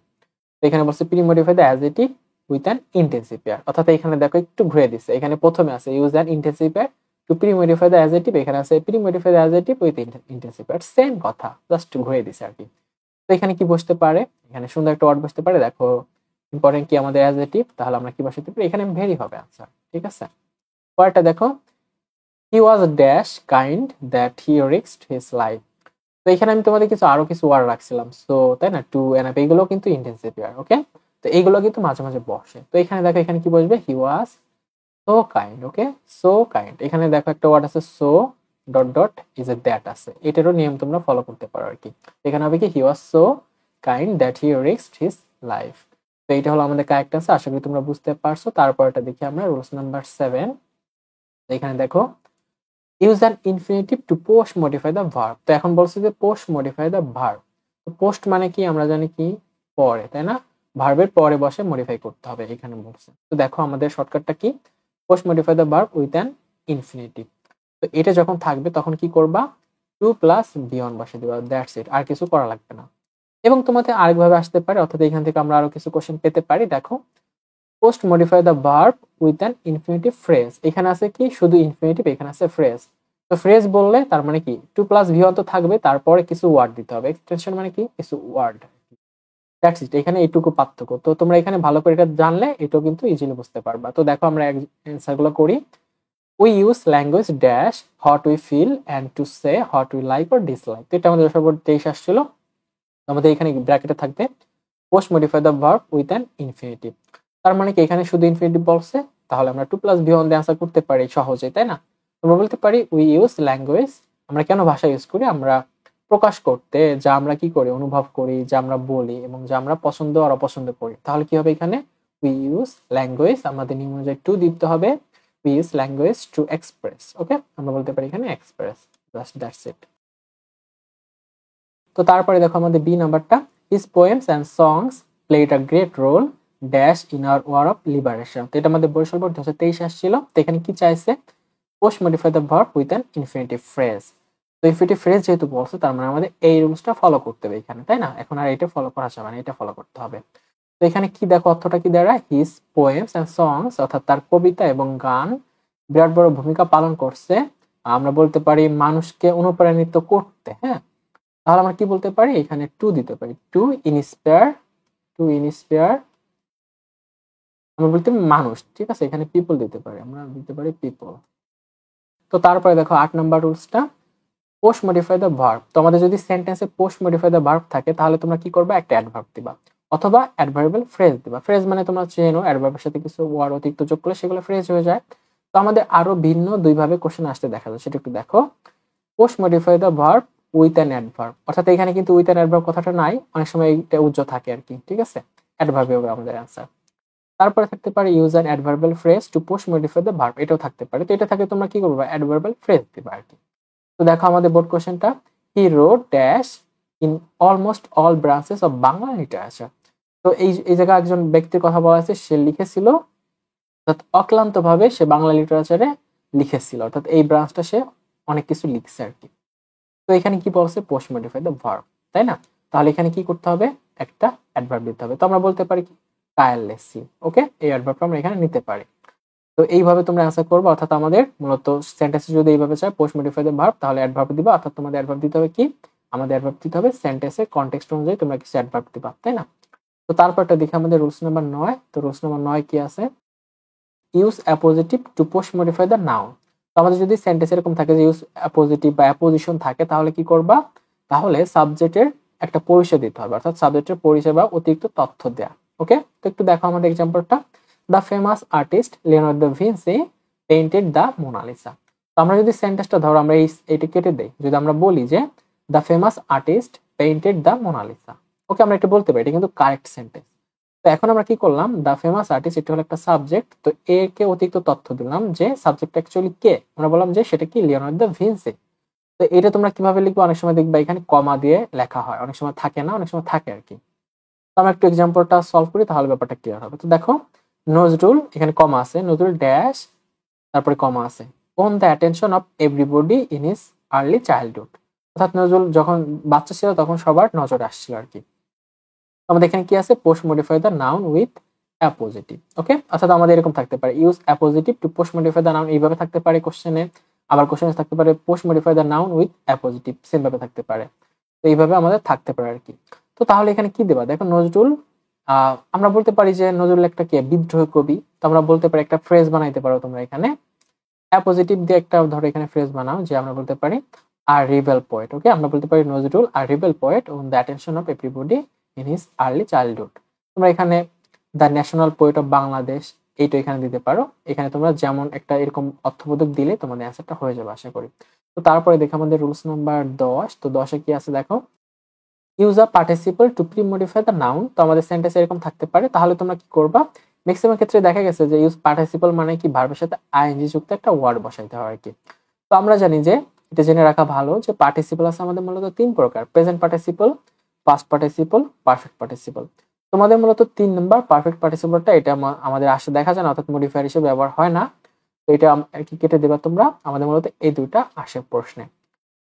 তো এখানে বলছে pre modify the adjective with an intensifier, অর্থাৎ এখানে দেখো একটু ঘুরে দিচ্ছে। এখানে প্রথমে আছে use an intensifier to pre modify the adjective, এখানে আছে pre modify the adjective with intensifier, same কথা জাস্ট ঘুরে দিছে আর কি। তো এখানে কি বসতে পারে, এখানে সুন্দর একটা ওয়ার্ড বসতে পারে। দেখো ইম্পর্টেন্ট কি আমাদের অ্যাডজেক্টিভ, তাহলে আমরা কি বসাতে পারি, এখানে ভেরি হবে আনসার, ঠিক আছে। পরেরটা দেখো, he was dash kind that he risked his life. তো এখানে আমি তোমাদের আরো কিছু ওয়ার্ড রাখছিলাম, সো তাই না, টু এনআপ, এগুলো কিন্তু ইন্টেন্সিফায়ার। ওকে, তো এইগুলো কিন্তু মাঝে মাঝে বসে। তো এখানে দেখো এখানে কি বসবে, he was so kind. Okay, so kind, এখানে দেখো একটা ওয়ার্ড আছে so dot dot is a that আছে, এটারও নিয়ম তোমরা ফলো করতে পারো আর কি। এখানে হবে কি he was so kind that he risked his life. তো এইটা হলো আমাদের কারেক্ট আনসার, আশা করি তোমরা বুঝতে পারছো। তারপরটা দেখি আমরা রুলস নাম্বার 7। এখানে দেখো, use an infinitive to post modify the verb. তো এখন বলছে যে পোস্ট মডিফাই দ্য ভার্ব। তো পোস্ট মানে কি, আমরা জানি কি পরে, তাই না, ভার্বের পরে বসে মডিফাই করতে হবে এখানে বলছে। তো দেখো আমাদের শর্টকাটটা কি, post modify the verb with an infinitive. তো এটা যখন থাকবে তখন কি করবা, টু প্লাস বিয়ন বসে দিবা, দ্যাটস ইট, আর কিছু করা লাগবে না। এবং তোমাদের আরেকভাবে আসতে পারে, অর্থাৎ এখান থেকে আমরা আরো কিছু কোশ্চেন পেতে পারি। দেখো, post modify the verb with an infinitive phrase, এখানে আছে কি শুধু ইনফিনিটিভ, এখানে আছে ফ্রেজ। তো ফ্রেজ বললে তার মানে কি টু প্লাস ভি তো থাকবে, তারপরে কিছু ওয়ার্ড দিতে হবে, এক্সটেনশন মানে কি কিছু ওয়ার্ড, দ্যাটস ইট, এখানে এইটুকু পার্থক্য। তো তোমরা এখানে ভালো করে এটা জানলে এটাও কিন্তু ইজিলি বুঝতে পারবা। তো দেখো আমরা অ্যান্সার গুলো করি। We use language dash what we feel and to say what we like or dislike. তো এটা আমাদের সর্বোচ্চ 23 আসছিল। আমাদের এখানে ব্র্যাকেটে থাকবে post modify the verb with an infinitive. তার মানে কি এখানে শুধু ইনফিনিটিভ বলছে, তাহলে আমরা টু প্লাস ভি দিয়ে আনসার করতে পারি সহজে, তাই না। আমরা বলতে পারি উই ইউজ ল্যাঙ্গুয়েজ, আমরা কেন ভাষা ইউজ করি, আমরা প্রকাশ করতে যা আমরা কি করি, অনুভব করি, যা আমরা বলি এবং যা আমরা পছন্দ আর অপছন্দ করি। তাহলে কি হবে এখানে, উই ইউজ ল্যাঙ্গুয়েজ, আমাদের নিয়ম অনুযায়ী টু দিতে হবে, we use language to express. Okay, আমরা বলতে পারি এখানে এক্সপ্রেস, জাস্ট দ্যাটস ইট। তো তারপরে দেখো আমাদের বি নাম্বারটা, his poems and songs played a great role dash in our war of liberation. তো এটা আমাদের বরিশাল বোর্ড 2023 আসছিল। তো এখানে কি চাইছে, post modify the verb with an infinitive phrase. তো ইনফিনিটিভ ফ্রেজ যেহেতু বলছে, তার মানে আমাদের এই রুলসটা ফলো করতে হবে এখানে, তাই না। এখন আর এটা ফলো করা যাবে না, এটা ফলো করতে হবে। তো এখানে কি দেখো অর্থটা কি দাঁড়ায়, হিজ পোয়েমস অ্যান্ড সংস, অর্থাৎ তার কবিতা এবং গান বিরাট বড় ভূমিকা পালন করছে আমরা বলতে পারি মানুষকে অনুপ্রাণিত করতে, হ্যাঁ, তাহলে আমরা কি বলতে পারি, এখানে টু দিতে পারি, টু ইনস্পায়ার আমরা বলতে মানুষ, ঠিক আছে, এখানে পিপল দিতে পারি, আমরা দিতে পারি পিপল। তো তারপরে দেখো 8 নাম্বার রুলসটা, পোস্ট মডিফাই দ্য ভার্ব। তো আমাদের যদি সেন্টেন্সে পোস্ট মডিফাই দ্য ভার্ব থাকে তাহলে তোমরা কি করবা, একটা অ্যাডভার্ব দিবা অথবা অ্যাডভার্বিয়াল ফ্রেজ দিবা। ফ্রেজ মানে তোমরা চেনো, অ্যাডভার্বের সাথে কিছু ওয়ার্ড অতিরিক্ত যোগ করলে সেগুলো ফ্রেজ হয়ে যায়। তো আমাদের আরো ভিন্ন দুইভাবে কোশ্চেন আসতে দেখা যায়, সেটা একটু দেখো। Post modify the verb with an adverb, অর্থাৎ এখানে কিন্তু উইথ অ্যান অ্যাডভার্ব কথাটা নাই, অনেক সময় এটা উজ্জ থাকে আর কি, ঠিক আছে, অ্যাডভার্বে হবে আমাদের অ্যান্সার। তারপরে থাকতে পারে use an adverbial phrase to post modify the verb, এটাও থাকতে পারে। তো এটা থাকে তোমরা কি করবে, অ্যাডভার্বাল ফ্রেজ দিবা আর কি। তো দেখো আমাদের বোর্ড কোশ্চেনটা, he wrote dash in almost all branches of Bangla literature. তো এই জায়গায় একজন ব্যক্তির কথা বলা আছে, সে লিখেছিল, অর্থাৎ অক্লান্ত ভাবে সে বাংলা লিটারেচারে লিখেছিল, অর্থাৎ এই ব্রাঞ্চটা সে অনেক কিছু লিখছে আর কি। তো এখানে কি বলছে, পোস্ট মডিফাই দ্য ভার্ব, তাই না? তাহলে এখানে কি করতে হবে, একটা অ্যাডভার্ব দিতে হবে। তো আমরা বলতে পারি কি, টায়ারলেসলি, ওকে, এই অ্যাডভার্বটা আমরা এখানে নিতে পারি। তো এইভাবে তোমরা অ্যান্সার করবে, অর্থাৎ আমাদের মূলত সেন্টেন্সে যদি এইভাবে চাই পোস্ট মডিফাই দ্য ভার্ব, তাহলে অ্যাডভার্ব দিবা, অর্থাৎ তোমাদের অ্যাডভার্ব দিতে হবে কি, আমাদের অ্যাডভার্ব দিতে হবে সেন্টেন্সের কনটেক্সট অনুযায়ী তোমরা কিছু অ্যাডভার্ব দিবা, তাই না? তো তারপরটা দেখি আমাদের রুলস নাম্বার 9। তো রুলস নাম্বার 9 কি আছে, use appositive to post modify the noun. তো আমাদের যদি সেন্টেন্স এরকম থাকে যে ইউজ অ্যাপোজিটিভ বা অ্যাপোজিশন থাকে, তাহলে কি করবা, তাহলে সাবজেক্টের একটা পরিচয় দিতে হবে, অর্থাৎ সাবজেক্টের পরিচয় বা অতিরিক্ত তথ্য দেয়া। ওকে, তো একটু দেখো আমাদের এক্সাম্পলটা, the famous artist Leonardo da Vinci painted the Mona Lisa. তো আমরা যদি সেন্টেন্সটা ধরো আমরা এইটা কেটে দেই, যদি আমরা বলি যে the famous artist painted the Mona Lisa, okay, আমরা এটা বলতে পারি, এটা কিন্তু কারেক্ট সেন্টেন্স। তো এখন আমরা কি করলাম, দ্য ফেমাস আর্টিস্ট এটা হলো একটা সাবজেক্ট, তো এ কে অতিরিক্ত তথ্য দিলাম যে সাবজেক্ট অ্যাকচুয়ালি কে, আমরা বললাম যে সেটা কি, লিওনার্দো দা ভিঞ্চি। তো এটা তোমরা কিভাবে লিখবে, অনেক সময় দেখবে এখানে কমা দিয়ে লেখা হয়, অনেক সময় থাকে না, অনেক সময় থাকে আর কি। তো আমরা একটু এক্সাম্পলটা সলভ করি, তাহলে ব্যাপারটা ক্লিয়ার হবে। তো দেখো, নজরুল, এখানে কমা আছে, নজরুল ড্যাশ, তারপরে কমা আছে, won the attention of everybody in his early childhood, অর্থাৎ নজরুল যখন বাচ্চা ছিল তখন সবার নজরে আসছিল আর কি। আমাদের এখানে কি আছে, post modify the noun with appositive, okay, অর্থাৎ আমাদের এরকম থাকতে পারে, use appositive to post modify the noun, এইভাবে থাকতে পারে কোশ্চেনে। আবার কোশ্চেনে থাকতে পারে post modify the noun with appositive, same ভাবে থাকতে পারে। তো এইভাবে আমাদের থাকতে পারে আর কি। তো তাহলে এখানে কি দেবা, দেখো নজরুল, আমরা বলতে পারি যে নজরুল একটা কি, বিদ্রোহী কবি। তো আমরা বলতে পারি একটা ফ্রেজ বানাইতে পারো তোমরা এখানে, অ্যাপোজিটিভ দিয়ে একটা ধরো এখানে ফ্রেজ বানাও, যে আমরা বলতে পারি আর রিবেল পোয়েট, ওকে, আমরা বলতে পারি Nazrul are rebel poet on the attention of everybody in his early childhood. তোমরা এখানে the national poet of Bangladesh এইটা এখানে দিতে পারো, এখানে তোমরা যেমন একটা এরকম অর্থবোধক দিলে তোমাদের অ্যান্সারটা হয়ে যাবে আশা করি। তো তারপরে দেখো আমাদের রুলস নাম্বার 10। তো 10-এ কি আছে দেখো, use a participle two pre modify the noun. তো আমাদের সেন্টেন্স এরকম থাকতে পারে, তাহলে তোমরা কি করবা, ম্যাক্সিমাম ক্ষেত্রে দেখা গেছে যে ইউজ পার্টিসিপল মানে কি, ভার্বের সাথে আইএনজি যুক্ত একটা ওয়ার্ড বসাইতে হয় আর কি। তো আমরা জানি যে, এটা জেনে রাখা ভালো যে পার্টিসিপল আছে আমাদের মূলত 3 প্রকার, present participle, past participle, perfect participle. তোমাদের মূলত 3 নাম্বার পারফেক্ট পার্টিসিপলটা এটা আমাদের আসে দেখা যায় না, অর্থাৎ মডিফায়ার হিসেবে ব্যবহার হয় না। তো এটা আর কি কেটে দেবা তোমরা, আমাদের মূলত এই দুইটা আসে প্রশ্নে।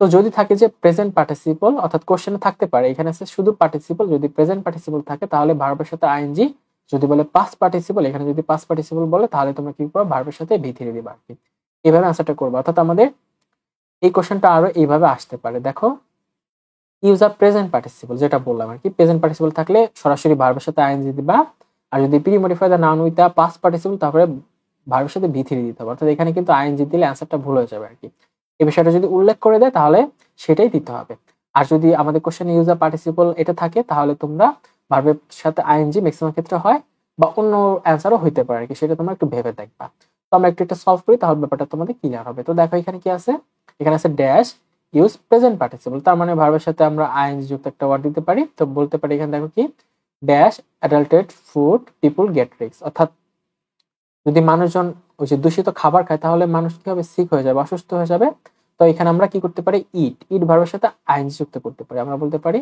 তো যদি থাকে যে প্রেজেন্ট পার্টিসিপল, অর্থাৎ কোশ্চেনে থাকতে পারে, এখানে আছে শুধু পার্টিসিপল, যদি প্রেজেন্ট পার্টিসিপল থাকে তাহলে ভার্বের সাথে আইএনজি, যদি বলে পাস্ট পার্টিসিপল, এখানে যদি পাস্ট পার্টিসিপল বলে তাহলে তোমরা কি করবে, ভার্বের সাথে ভি থ্রি দিবা আর কি। এইভাবে আনসারটা করবে, অর্থাৎ আমাদের এই কোশ্চেনটা আরো এইভাবে আসতে পারে। দেখো, ইউজ আ প্রেজেন্ট পার্টিসিপল, যেটা বললাম আর কি, প্রেজেন্ট পার্টিসিপল থাকলে সরাসরি ভার্বের সাথে আইএনজি দিবা, আর যদি pre modify the noun with past participle তারপরে ভার্বের সাথে ভি থ্রি দিতে হবে, অর্থাৎ এখানে কিন্তু আইএনজি দিলে অ্যান্সারটা ভুল হয়ে যাবে আর কি। এই বিষয়টা যদি উল্লেখ করে দেয় তাহলে সেটাই দিতে হবে। আর যদি আমাদের কোশ্চেনে ইউজ আ পার্টিসিপল এটা থাকে তাহলে তোমরা ভার্বের সাথে আইএনজি ম্যাক্সিমাম ক্ষেত্রে হয়, বা অন্য অ্যান্সারও হইতে পারে আর কি, সেটা তোমরা একটু ভেবে দেখবা। তো আমরা একটু এটা সলভ করি, তাহলে ব্যাপারটা তোমাদের ক্লিয়ার হবে। তো দেখো এখানে কি আছে, এখানে আছে ড্যাশ ইউজ প্রেজেন্ট পার্টিসিপল, তার মানে ভার্বের সাথে আমরা আইএনজি যুক্ত একটা ওয়ার্ড দিতে পারি। তো বলতে পারি এখানে দেখো কি, dash adulterated food people get risk, অর্থাৎ যদি মানুষজন ওই যে দূষিত খাবার খায় তাহলে মানুষ কি হবে, সিক হয়ে যাবে, অসুস্থ হয়ে যাবে। তো এখানে আমরা কি করতে পারি, ইট ভার্বের সাথে আইএনজি যুক্ত করতে পারি, আমরা বলতে পারি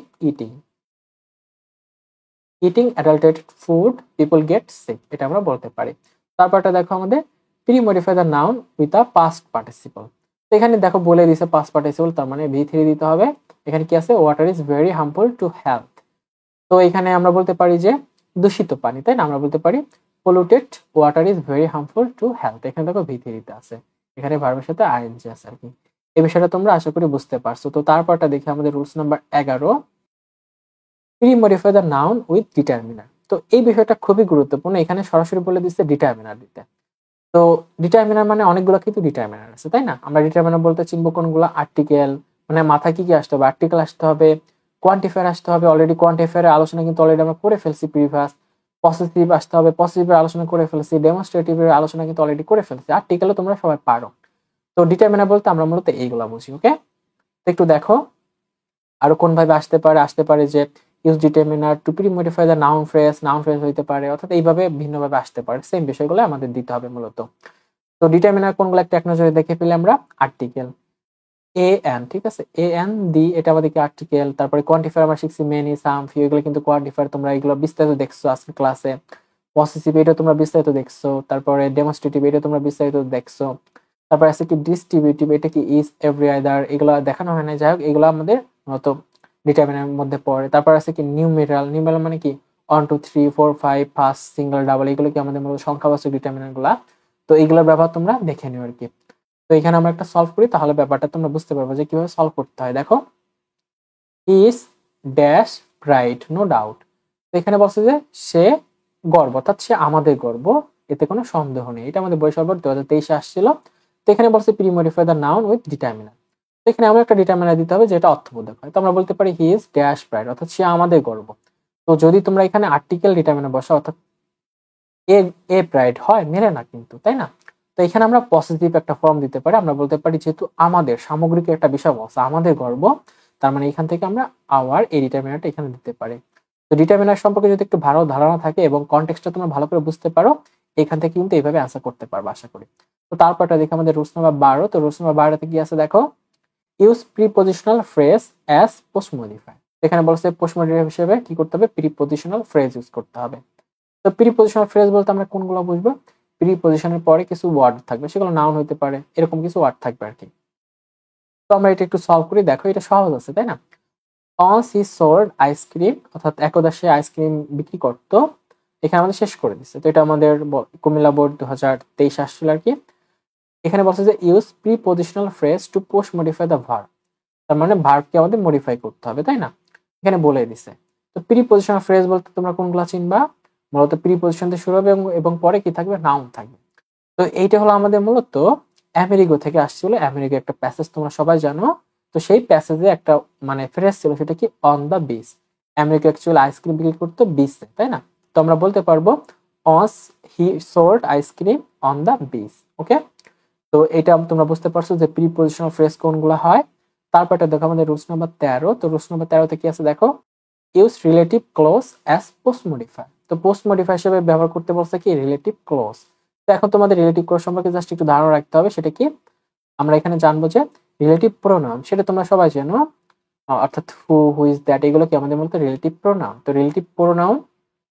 eating adulterated food people get sick, এটা আমরা বলতে পারি। তারপরটা দেখো আমাদের pre modify the noun with a past participle. তো এখানে দেখো বলে দিছে পাস্ট পার্টিসিপল, তার মানে ভি থ্রি দিতে হবে। এখানে কি আছে, water is very harmful to health. তো এখানে আমরা বলতে পারি যে দূষিত পানি, তাই না, আমরা বলতে পারি polluted water is very harmful to health, এখানে দেখো ভি থ্রিতে আছে। এখানে ভার্বের সাথে আইএনজি আছে আর কি। এই বিষয়টা তোমরা আশা করি বুঝতে পারছো। তো তারপরটা দেখি আমাদের rules number 11, pre modify the noun with determiner. তো এই বিষয়টা খুবই গুরুত্বপূর্ণ, এখানে সরাসরি বলে দিচ্ছে ডিটারমিনার দিতে। তো ডিটারমিনার মানে অনেকগুলো কিন্তু ডিটারমিনার আছে, তাই না? আমরা ডিটারমিনার বলতে চিনবো কোনগুলো? আর্টিকেল, মানে মাথায় কি কি আসতে হবে? আর্টিকেল আসতে হবে, কোয়ান্টিফায়ার আসতে হবে, অলরেডি কোয়ান্টিফায়ারের আলোচনা কিন্তু অলরেডি আমরা করে ফেলছি প্রিভিয়াস। পসেসিভ আসতে হবে, পসেসিভের আলোচনা করে ফেলছি, ডেমনস্ট্রেটিভের আলোচনা কিন্তু অলরেডি করে ফেলছি, আর্টিকেলও তোমরা সবাই পারো। তো ডিটারমিনার বলতে আমরা মূলত এইগুলা বুঝি, ওকে? তো একটু দেখো আরো কোন ভাবে আসতে পারে যে use determiner two pre modify the noun phrase হইতে পারে, অর্থাৎ এইভাবে ভিন্নভাবে আসতে পারে। সেম বিষয়গুলো আমাদের দিতে হবে মূলত। তো ডিটারমিনার কোনগুলো একটা এক নজরে দেখে ফেলে আমরা। আর্টিকেল এ এন, ঠিক আছে, এ এন দি, এটা আমাদেরকে আর্টিকেল। তারপরে কোয়ান্টিফায়ার আমরা শিখছি মেনি, সাম, ফিউ, এগুলো কিন্তু কোয়ান্টিফায়ার, তোমরা এগুলো বিস্তারিত দেখছো আজকে ক্লাসে। পসেসিভ এটা তোমরা বিস্তারিত দেখছো, তারপরে ডেমনস্ট্রেটিভ এটা তোমরা বিস্তারিত দেখছো। তারপর আছে কি ডিস্ট্রিবিউটিভ, এটা কি ইজ, এভরি, আইদার, এগুলো দেখানো হয় না, যাই হোক এগুলো আমাদের মূলত ডিটারমিনার মধ্যে পড়ে। তারপর আছে কি নিউমেরাল, নিউমেরাল মানে কি 1 2 3 4 5 ফার্স্ট, সিঙ্গেল, ডাবল, এগুলো কি আমাদের মূলত সংখ্যাবাচক ডিটারমিনার গুলা। তো এইগুলোর ব্যবহার তোমরা দেখে নিও আর কি। তো এখানে আমরা একটা সলভ করি, তাহলে ব্যাপারটা তোমরা বুঝতে পারবে যে কিভাবে সলভ করতে হয়। দেখো, is dash bright, no doubt. তো এখানে বলছে যে সে গর্ব, অর্থাৎ সে আমাদের গর্ব, এতে কোনো সন্দেহ নেই। এটা আমাদের বই সরবরাহ 2023 আসছিল। তো এখানে বলছে pre modify the noun with determiner. তো এখানে আমরা একটা ডিটারমিনার দিতে হবে যেটা অর্থবোধক হয়। তো আমরা বলতে পারি হি ইজ ড্যাশ ব্রাইট, অর্থাৎ সে আমাদের গর্ব। তো যদি তোমরা এখানে আর্টিকেল ডিটারমিনার বসা, অর্থাৎ এ এ ব্রাইট হয়, মেলে না কিন্তু, তাই না? তো এখানে আমরা পজিটিভ একটা ফর্ম দিতে পারি, আমরা বলতে পারি যেহেতু আমাদের সামগ্রিক একটা বিষয় বলছে আমাদের গর্ব, তার মানে এখান থেকে আমরা আওয়ার এই ডিটারমিনারটা এখানে দিতে পারি। তো ডিটারমিনার সম্পর্কে যদি একটু ভালো ধারণা থাকে এবং কনটেক্সটটা তোমরা ভালো করে বুঝতে পারো, এখান থেকে কিন্তু এইভাবে অ্যান্সার করতে পারবে আশা করি। তো তারপরটা দেখি আমাদের রুলস নাম্বার 12। তো রুলস নাম্বার 12তে কি আছে দেখো, use prepositional phrase as post modify. এখানে বলছে পোস্ট মডিফাই হিসেবে কি করতে হবে? প্রিপজিশনাল ফ্রেজ ইউজ করতে হবে। তো প্রিপজিশনাল ফ্রেজ বলতে আমরা কোনগুলো বুঝবো? প্রিপজিশনের পরে কিছু ওয়ার্ড থাকবে, সেগুলো নাউন হইতে পারে, এরকম কিছু ওয়ার্ড থাকবে আর কি। তো আমরা এটা একটু সলভ করি, দেখো এটা সহজ আছে, তাই না? অনস হি সোল্ড আইসক্রিম, অর্থাৎ একদা সে আইসক্রিম বিক্রি করতো। এখানে আমাদের শেষ করে দিচ্ছে। তো এটা আমাদের কুমিল্লা বোর্ড 2023 আসছিল আর কি। এখানে বলছে যে use prepositional phrase to post modify the verb, তার মানে ভার্বকে আমাদের মডিফাই করতে হবে, তাই না? এখানে বলে দিছে। তো প্রিপজিশনাল ফ্রেজ বলতে তোমরা কোনগুলো চিনবা? মূলত প্রিপজিশন দিয়ে শুরু হবে এবং পরে কি থাকবে? নাউন থাকবে। তো এইটা হলো আমাদের মূলত আমেরিগো থেকে আসছিল। আমেরিগো একটা প্যাসেজ তোমরা সবাই জানো। তো সেই প্যাসেজে একটা মানে ফ্রেজ ছিল, সেটা কি? On the beach. America actually ice cream বিক্রি করতো বিচে, তাই না? তো আমরা বলতে পারবো as he sold ice cream on the beach, okay? তো এটা তোমরা বুঝতে পারছো যে প্রিপজিশনাল ফ্রেজ কোনগুলো হয়। তারপরটা দেখো আমাদের রুলস নাম্বার 13। তো রুলস নাম্বার 13তে কি আছে দেখো, use relative close as post modifier. তো পোস্ট মডিফায়ার হিসেবে ব্যবহার করতে বলছে কি? Relative close. তো এখন তোমাদের রিলেটিভ ক্লোজ সম্পর্কে জাস্ট একটু ধারণা রাখতে হবে। সেটা কি? আমরা এখানে জানবো যে রিলেটিভ প্রোনাউন, সেটা তোমরা সবাই জানো, অর্থাৎ হু, হু ইজ দ্যাট, এগুলো কি আমাদের মূলত রিলেটিভ প্রোনাউন। তো রিলেটিভ প্রোনাউন,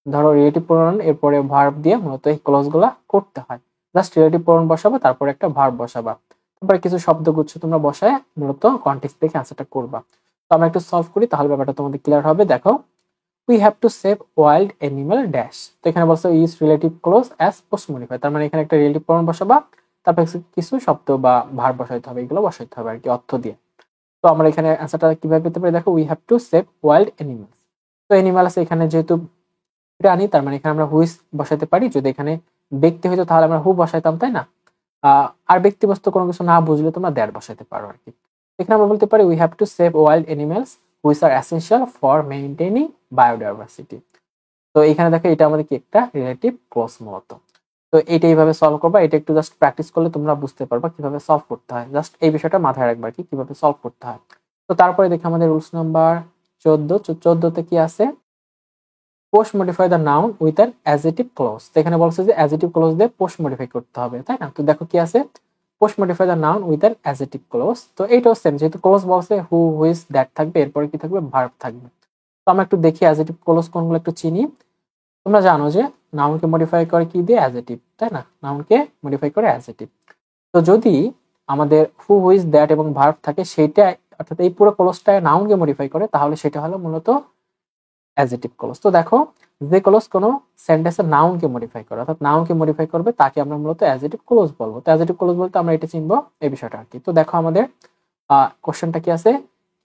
ধরো রিলেটিভ প্রোনাউন এরপরে ভার্ব দিয়ে মূলত এই ক্লোজ গুলা করতে হয়। জাস্ট রিলেটিভ প্রোনাউন বসাবা, তারপরে একটা ভার্ব বসাবা, তারপরে কিছু শব্দগুচ্ছ তোমরা বসায় মূলত কনটেক্সট দেখে অ্যান্সারটা করবা। তো আমরা একটু সলভ করি, তাহলে ব্যাপারটা তোমাদের ক্লিয়ার হবে। দেখো, we have to save wild animal dash. তো এখানে বলছো is relative close as post modify, তার মানে এখানে একটা রিলেটিভ প্রোনাউন বসাবা, তারপর কিছু শব্দ বা ভার্ব বসাইতে হবে, এগুলো বসাইতে হবে আর কি অর্থ দিয়ে। তো আমরা এখানে অ্যান্সারটা কিভাবে পেতে পারি? দেখো, we have to save wild animals. তো অ্যানিমাল আছে এখানে, যেহেতু প্রাণী, তার মানে এখানে আমরা হুইস বসাতে পারি। যদি এখানে ব্যক্তি হইতো তাহলে আমরা হু বসাইতাম, তাই না? আর ব্যক্তি বস্তু কোনো কিছু না বুঝলে তোমরা দ্যাট বসাইতে পারো আর কি। এখানে আমরা বলতে পারি we have to save wild animals which are essential for maintaining biodiversity. তো এখানে দেখো এটা আমাদের কি একটা রিলেটিভ ক্লোজ মূলত। তো এটা এইভাবে সলভ করবা, এটা একটু জাস্ট প্র্যাকটিস করলে তোমরা বুঝতে পারবা কিভাবে সলভ করতে হয়। জাস্ট এই বিষয়টা মাথায় রাখবা কি কিভাবে সলভ করতে হয়। তো তারপরে দেখি আমাদের রুলস নাম্বার 14। 14তে কি আছে? Post modify the noun with an adjective close. তো এখানে বলছে যে অ্যাজেটিভ ক্লোজ দিয়ে পোস্ট মডিফাই করতে হবে, তাই না? তো দেখো কি আছে, post modify the noun with an adjective close. তো এইটাও সেম, যেহেতু ক্লোজ বলছে হু, হুইজ, দ্যাট থাকবে, এরপরে কি থাকবে? ভার্ব থাকবে। তো আমরা একটু দেখি অ্যাজেটিভ ক্লোজ কোনগুলো একটু চিনি। তোমরা জানো যে নাউনকে মডিফাই করে কি দিয়ে? অ্যাজেটিভ, তাই না? নাউনকে মডিফাই করে অ্যাজেটিভ। তো যদি আমাদের হু, হুইজ, দ্যাট এবং ভার্ব থাকে, সেইটা অর্থাৎ এই পুরো ক্লোজটা নাউনকে মডিফাই করে, তাহলে সেটা হলো মূলত অ্যাডজেক্টিভ ক্লজ। তো দেখো যে ক্লজ কোনো সেন্টেন্সের নাউনকে মডিফাই করে, অর্থাৎ নাউনকে মডিফাই করবে তাকে আমরা মূলত অ্যাডজেক্টিভ ক্লজ বলবো। তো অ্যাডজেক্টিভ ক্লজ বলতে আমরা এটা চিনবো এই বিষয়টা আর কি। তো দেখো আমাদের কোশ্চেনটা কি আছে,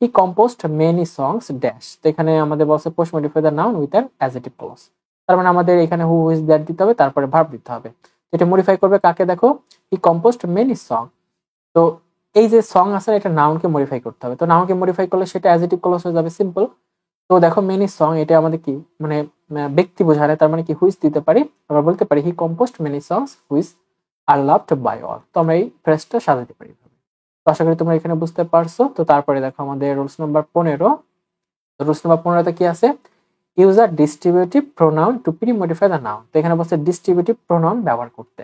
he composed many songs dash. তো এখানে আমাদের বলছে post modify the noun with an adjective clause. তার মানে আমাদের এখানে হু ইজ দ্যাট দিতে হবে, তারপরে ভার্ব দিতে হবে। এটা মডিফাই করবে কাকে, দেখো হি কম্পোজড মেনি সং। তো এই যে সং আছে এটা নাউনকে মডিফাই করতে হবে। তো নাউনকে মডিফাই করলে সেটা অ্যাডজেক্টিভ ক্লজ হয়ে যাবে, সিম্পল। তো দেখো মেনি সং এটা আমাদের কি মানে ব্যক্তি বোঝায়, তার মানে কি হুইচ দিতে পারি, আমরা বলতে পারি he composed many songs which are loved by all. তো আমরা এই ফ্রেজটা সাজাতে পারি। তো আশা করি তোমরা এখানে বুঝতে পারছো। তো তারপরে দেখো আমাদের রুলস নাম্বার 15। রুলস নাম্বার 15তে কি আছে, use a distributive pronoun to pre modify the noun. তো এখানে বলছে ডিস্ট্রিবিউটিভ প্রোনাউন ব্যবহার করতে।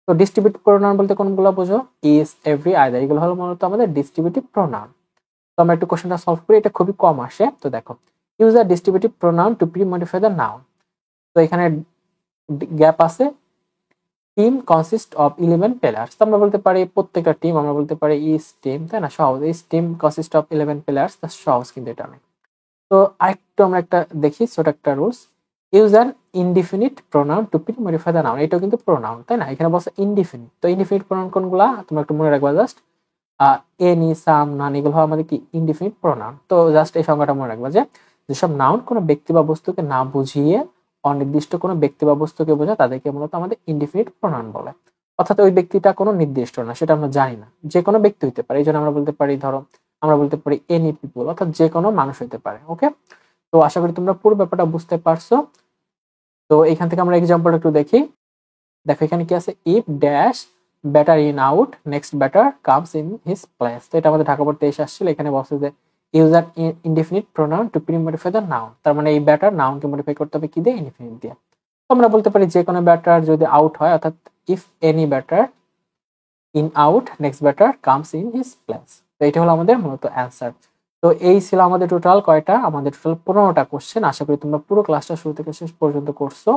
তো ডিস্ট্রিবিউটিভ প্রোনাউন বলতে কোনগুলো বোঝো, ইজ, এভরি, আইদার, এগুলো হলো মূলত আমাদের ডিস্ট্রিবিউটিভ প্রোনাউন। তো আমরা একটু কোশ্চেনটা সলভ করি, এটা খুবই কম আসে। তো দেখো use a distributive pronoun to pre modify the noun. তো এখানে গ্যাপ আছে, টিম কনসিস্ট অফ 11 প্লেয়ার্স। তো আমরা বলতে পারি প্রত্যেকটা টিম, আমরা বলতে পারি ইস টিম, তাই না, সহজ। ইস টিম কনসিস্ট অফ 11 প্লেয়ার্স, সহজ কিন্তু এটা অনেক। তো আরেকটু আমরা একটা দেখি ছোট একটা rules, use an indefinite pronoun to pre modify the noun. এটাও কিন্তু প্রোনাউন, তাই না, এখানে বলছে ইনডিফিনিট। তো ইনডিফিনিট প্রোনাউন কোনগুলা তোমরা একটু মনে রাখবা, জাস্ট এনি, সাম, নান, এগুলো আমাদের কি ইনডিফিনিট প্রোনাউন। তো জাস্ট এই সংজ্ঞাটা মনে রাখবা যে যেসব নাউন কোনো ব্যক্তি বা বস্তুকে না বুঝিয়ে অনির্দিষ্ট কোনো ব্যক্তি বা বস্তুকে বোঝায় তাদেরকে মূলত আমাদের ইনডিফিনিট প্রোনাউন বলে। অর্থাৎ ওই ব্যক্তিটা কোনো নির্দিষ্ট না, সেটা আমরা জানি না, যে কোনো ব্যক্তি হইতে পারে। এই জন্য আমরা বলতে পারি, ধরো আমরা বলতে পারি এনি পিপল, অর্থাৎ যে কোনো মানুষ হইতে পারে। ওকে, তো আশা করি তোমরা পুরো ব্যাপারটা বুঝতে পারছো। তো এখান থেকে আমরা এক্সাম্পল একটু দেখি। দেখো এখানে কি আছে, if dash batter in out next batter comes in his place. তো এটা আমাদের ঢাকা পড়তে এসে আসছিল, এখানে বলছে যে user indefinite pronoun to pre modify the noun. তার মানে এই ব্যাটার নাউনকে মডিফাই করতে হবে কি দিয়ে, ইনডিফিনিট দিয়ে। আমরা বলতে পারি যে কোনো ব্যাটার যদি আউট হয়, অর্থাৎ if any batter in out next batter comes in his place. তো এটা হলো আমাদের মূলত অ্যান্সার। তো এই ছিল আমাদের টোটাল কয়টা, আমাদের টোটাল 15টা কোশ্চেন। আশা করি তোমরা পুরো ক্লাসটা শুরু থেকে শেষ পর্যন্ত করছো।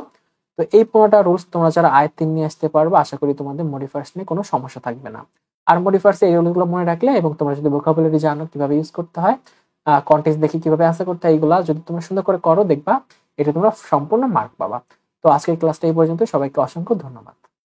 তো এই 15টা রুলস তোমরা যারা আয়ত্তে নিয়ে আসতে পারবে, আশা করি তোমাদের মডিফায়ার্স নিয়ে কোনো সমস্যা থাকবে না। আর মডিফায়ার্স এই রুলগুলো মনে রাখলে এবং তোমরা যদি ভোকাবুলারি জানো কিভাবে ইউজ করতে হয়, কন্টেক্সট দেখি কিভাবে অ্যান্সার করতে হয়, এইগুলা যদি তোমরা সুন্দর করে করো, দেখবা এটা তোমরা সম্পূর্ণ মার্ক পাবা। তো আজকের ক্লাসটা এই পর্যন্ত, সবাইকে অসংখ্য ধন্যবাদ।